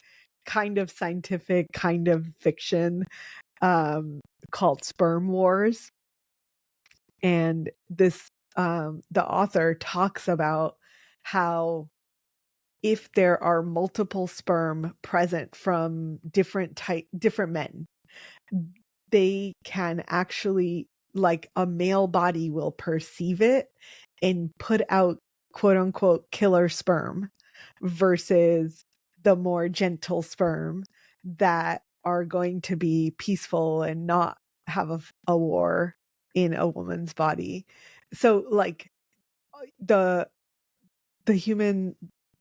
kind of scientific, kind of fiction, called Sperm Wars. And this the author talks about how if there are multiple sperm present from different men, they can actually, like, a male body will perceive it and put out quote unquote killer sperm versus the more gentle sperm that are going to be peaceful and not have a war in a woman's body. So like the human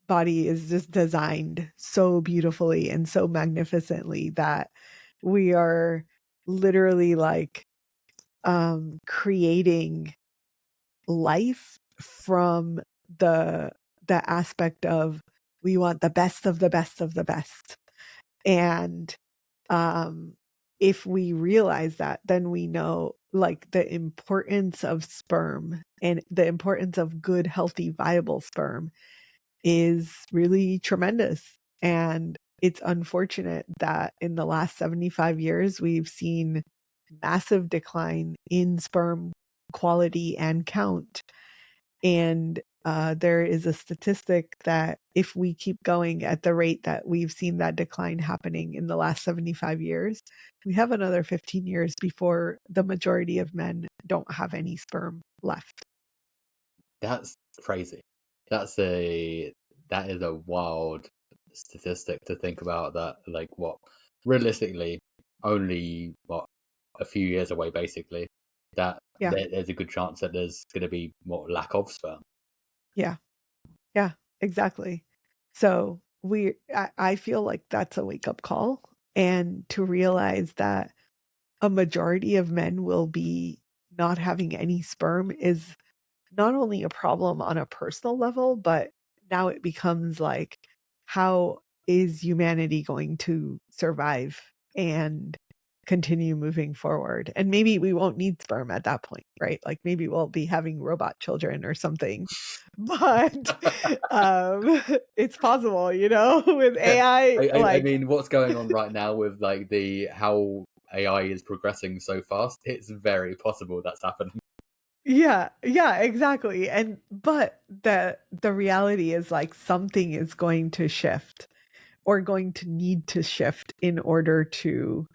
body is just designed so beautifully and so magnificently that we are literally like creating life from the aspect of we want the best of the best of the best. And um if we realize that, then we know like the importance of sperm and the importance of good, healthy, viable sperm is really tremendous. And it's unfortunate that in the last 75 years, we've seen massive decline in sperm quality and count. And there is a statistic that if we keep going at the rate that we've seen that decline happening in the last 75 years, we have another 15 years before the majority of men don't have any sperm left. That's crazy. That is a wild statistic to think about. That like what realistically only a few years away, basically. That Yeah. there's a good chance that there's going to be more lack of sperm. Yeah. Yeah, exactly. So I feel like that's a wake up call, and to realize that a majority of men will be not having any sperm is not only a problem on a personal level, but now it becomes like, how is humanity going to survive and continue moving forward? And maybe we won't need sperm at that point, right? Like maybe we'll be having robot children or something. But it's possible, with AI, I like, mean, what's going on right now with like how AI is progressing so fast? It's very possible that's happening. yeah, exactly. And but the reality is like something is going to shift or going to need to shift in order to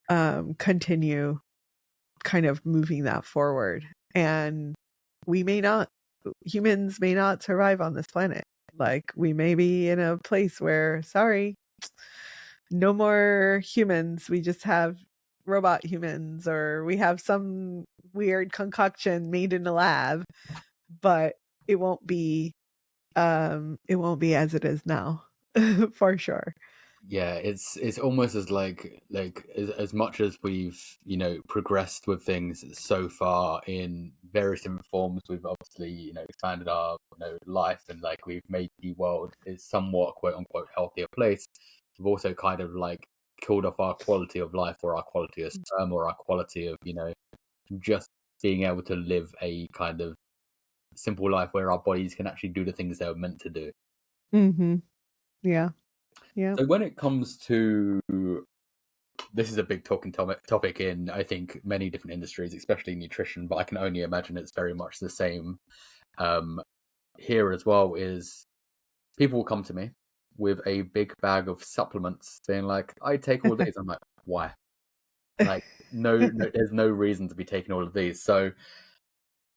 continue kind of moving that forward. And humans may not survive on this planet. Like we may be in a place where, sorry, no more humans. We just have robot humans, or we have some weird concoction made in a lab, but it won't be as it is now. For sure. Yeah, it's almost as as much as we've progressed with things so far in various different forms. We've obviously expanded our life, and like we've made the world is somewhat quote unquote healthier place. We've also kind of like killed off our quality of life, or our quality of sperm, or our quality of just being able to live a kind of simple life where our bodies can actually do the things they were meant to do. Mm-hmm. Yeah. Yeah. So when it comes to, this is a big talking topic in, I think, many different industries, especially nutrition, but I can only imagine it's very much the same here as well, is people will come to me with a big bag of supplements being like, I take all these. I'm like, why? Like, no, there's no reason to be taking all of these. So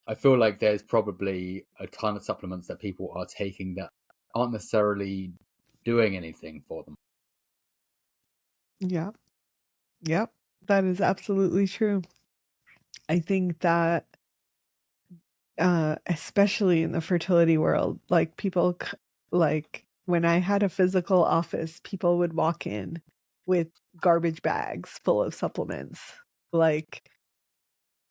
I feel like there's probably a ton of supplements that people are taking that aren't necessarily doing anything for them. Yeah. Yep. That is absolutely true. I think that especially in the fertility world, like like when I had a physical office, people would walk in with garbage bags full of supplements, like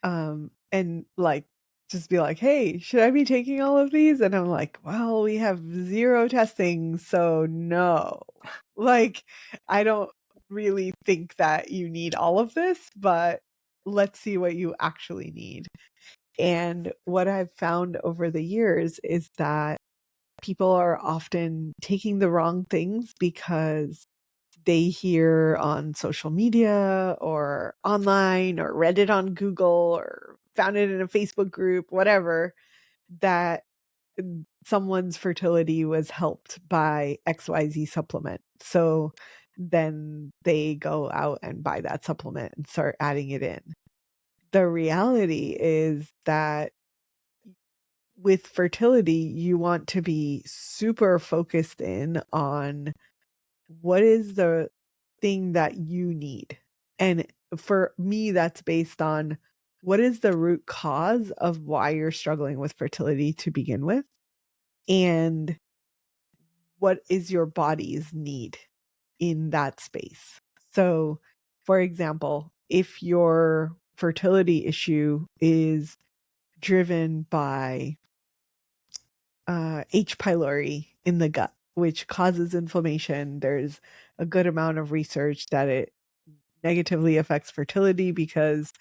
and like just be like, "Hey, should I be taking all of these?" And I'm like, "Well, we have zero testing, so no." Like, I don't really think that you need all of this, but let's see what you actually need. And what I've found over the years is that people are often taking the wrong things because they hear on social media or online or read it on Google or found it in a Facebook group, whatever, that someone's fertility was helped by XYZ supplement. So then they go out and buy that supplement and start adding it in. The reality is that with fertility, you want to be super focused in on what is the thing that you need. And for me, that's based on what is the root cause of why you're struggling with fertility to begin with, and what is your body's need in that space. So, for example, if your fertility issue is driven by H. pylori in the gut, which causes inflammation. There's a good amount of research that it negatively affects fertility because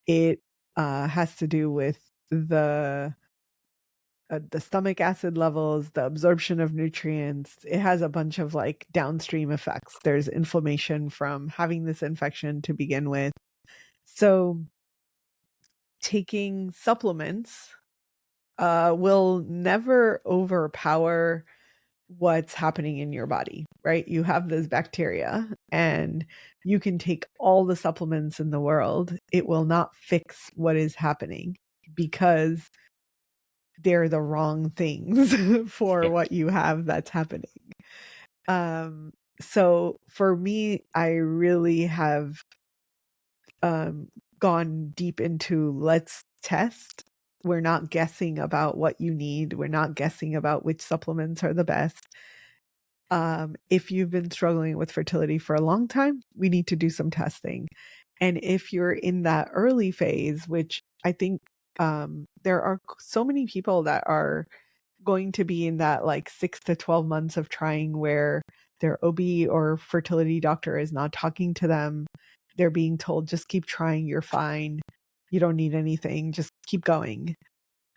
it has to do with the stomach acid levels, the absorption of nutrients. It has a bunch of like downstream effects. There's inflammation from having this infection to begin with. So taking supplements will never overpower what's happening in your body, right? You have this bacteria and you can take all the supplements in the world. It will not fix what is happening because they're the wrong things for Yeah. what you have that's happening. So for me, I really have gone deep into let's test. We're not guessing about what you need. We're not guessing about which supplements are the best. If you've been struggling with fertility for a long time, we need to do some testing. And if you're in that early phase, which I think there are so many people that are going to be in that like 6 to 12 months of trying where their OB or fertility doctor is not talking to them. They're being told, just keep trying, you're fine. You don't need anything, just keep going.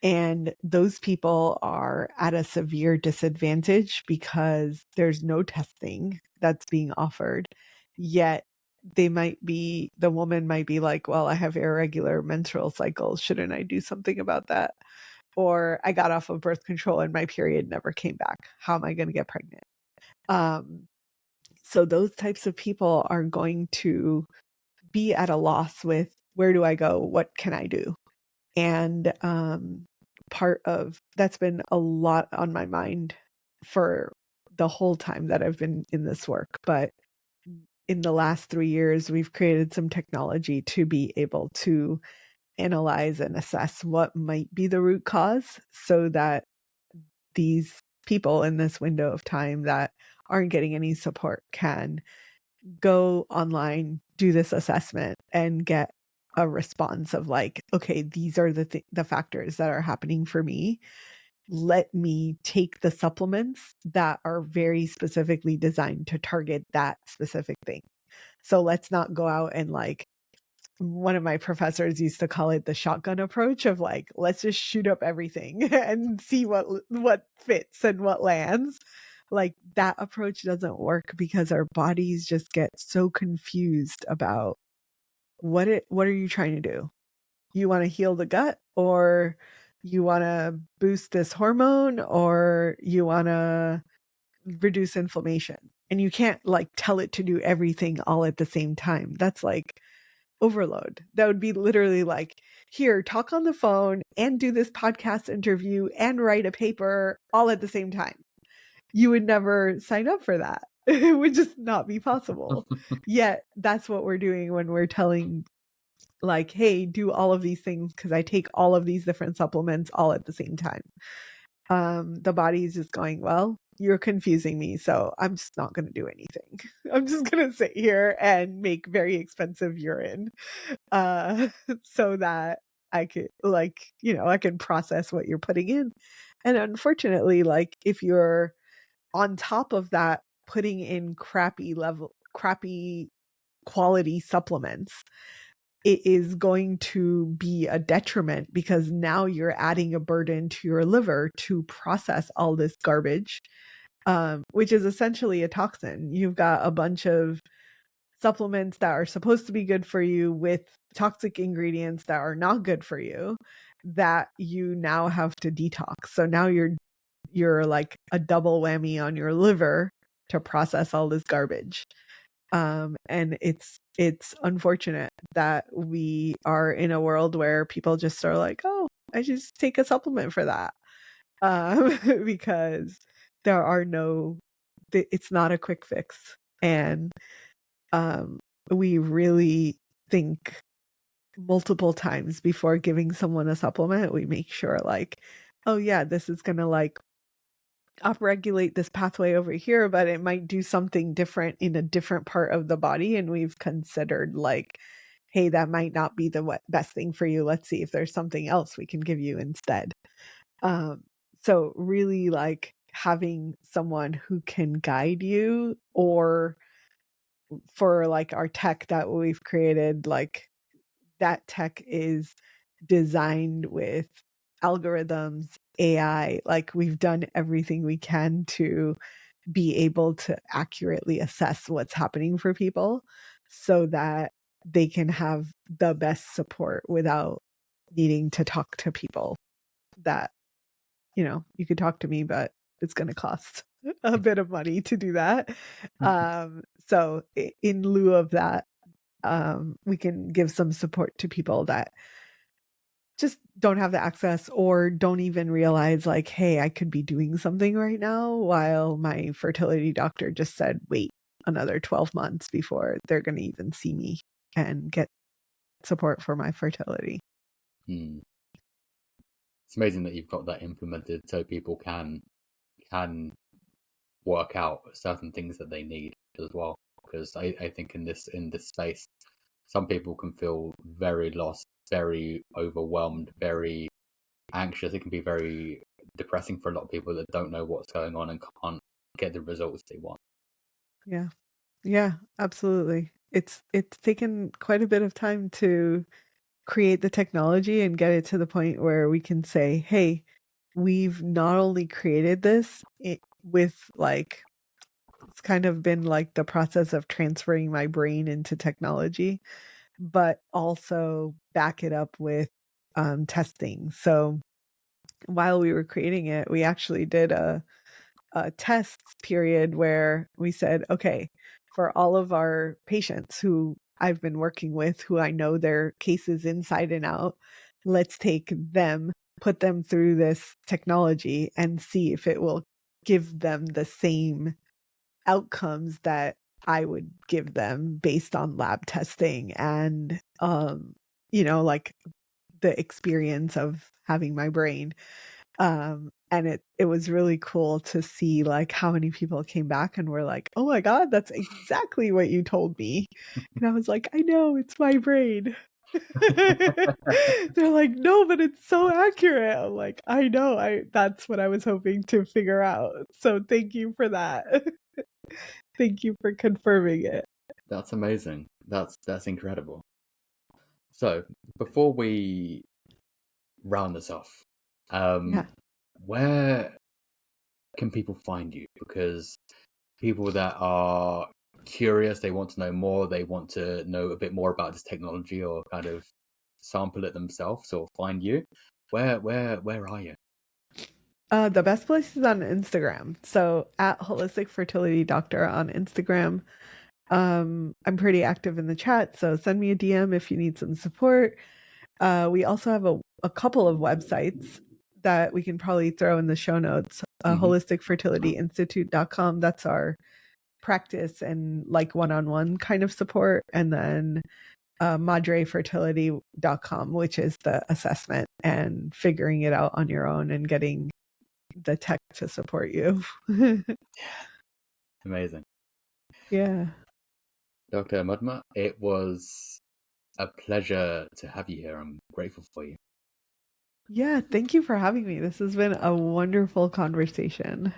And those people are at a severe disadvantage because there's no testing that's being offered. Yet the woman might be like, well, I have irregular menstrual cycles. Shouldn't I do something about that? Or I got off of birth control and my period never came back. How am I going to get pregnant? So those types of people are going to be at a loss with, where do I go? What can I do? And part of that's been a lot on my mind for the whole time that I've been in this work. But in the last 3 years, we've created some technology to be able to analyze and assess what might be the root cause so that these people in this window of time that aren't getting any support can go online, do this assessment, and get a response of like, okay, these are the factors that are happening for me. Let me take the supplements that are very specifically designed to target that specific thing. So let's not go out and like one of my professors used to call it the shotgun approach of like, let's just shoot up everything and see what fits and what lands. Like that approach doesn't work because our bodies just get so confused about what are you trying to do? You want to heal the gut, or you want to boost this hormone, or you want to reduce inflammation. And you can't like tell it to do everything all at the same time. That's like overload. That would be literally like, here, talk on the phone and do this podcast interview and write a paper all at the same time. You would never sign up for that. It would just not be possible. Yet that's what we're doing when we're telling like, hey, do all of these things because I take all of these different supplements all at the same time. The body is just going, well, you're confusing me, so I'm just not going to do anything. I'm just going to sit here and make very expensive urine so that I could like, I can process what you're putting in. And unfortunately, like if you're on top of that, putting in crappy quality supplements, it is going to be a detriment because now you're adding a burden to your liver to process all this garbage, which is essentially a toxin. You've got a bunch of supplements that are supposed to be good for you with toxic ingredients that are not good for you that you now have to detox. So now you're like a double whammy on your liver to process all this garbage. And it's unfortunate that we are in a world where people just are like, oh, I just take a supplement for that. Because there are it's not a quick fix. And we really think multiple times before giving someone a supplement. We make sure like, oh yeah, this is going to like upregulate this pathway over here, but it might do something different in a different part of the body. And we've considered like, hey, that might not be the best thing for you. Let's see if there's something else we can give you instead. So really like having someone who can guide you, or for like our tech that we've created, like that tech is designed with algorithms, AI. Like we've done everything we can to be able to accurately assess what's happening for people so that they can have the best support without needing to talk to people that, you could talk to me, but it's going to cost a bit of money to do that. So in lieu of that, we can give some support to people that just don't have the access or don't even realize like, hey, I could be doing something right now, while my fertility doctor just said, wait another 12 months before they're going to even see me and get support for my fertility. It's amazing that you've got that implemented so people can work out certain things that they need as well. Because I think in this space, some people can feel very lost, very overwhelmed, very anxious. It can be very depressing for a lot of people that don't know what's going on and can't get the results they want. Yeah, absolutely. It's taken quite a bit of time to create the technology and get it to the point where we can say, hey, we've not only created this with like, it's kind of been like the process of transferring my brain into technology, but also back it up with testing. So while we were creating it, we actually did a test period where we said, okay, for all of our patients who I've been working with, who I know their cases inside and out, let's take them, put them through this technology and see if it will give them the same outcomes that I would give them based on lab testing and, like the experience of having my brain. And it was really cool to see like how many people came back and were like, oh my God, that's exactly what you told me. And I was like, I know, it's my brain. They're like, no, but it's so accurate. I'm like, I know, that's what I was hoping to figure out. So thank you for that. Thank you for confirming it. That's amazing. That's incredible. So before we round this off, Yeah. where can people find you? Because people that are curious, they want to know more, they want to know a bit more about this technology or kind of sample it themselves or find you. Where are you? The best place is on Instagram. So at Holistic Fertility Doctor on Instagram. I'm pretty active in the chat, so send me a DM if you need some support. We also have a couple of websites that we can probably throw in the show notes. Holisticfertilityinstitute.com. That's our practice and like one-on-one kind of support. And then madrefertility.com, which is the assessment and figuring it out on your own and getting the tech to support you. Amazing. Yeah. Dr. Aumatma, it was a pleasure to have you here. I'm grateful for you. Yeah, thank you for having me. This has been a wonderful conversation.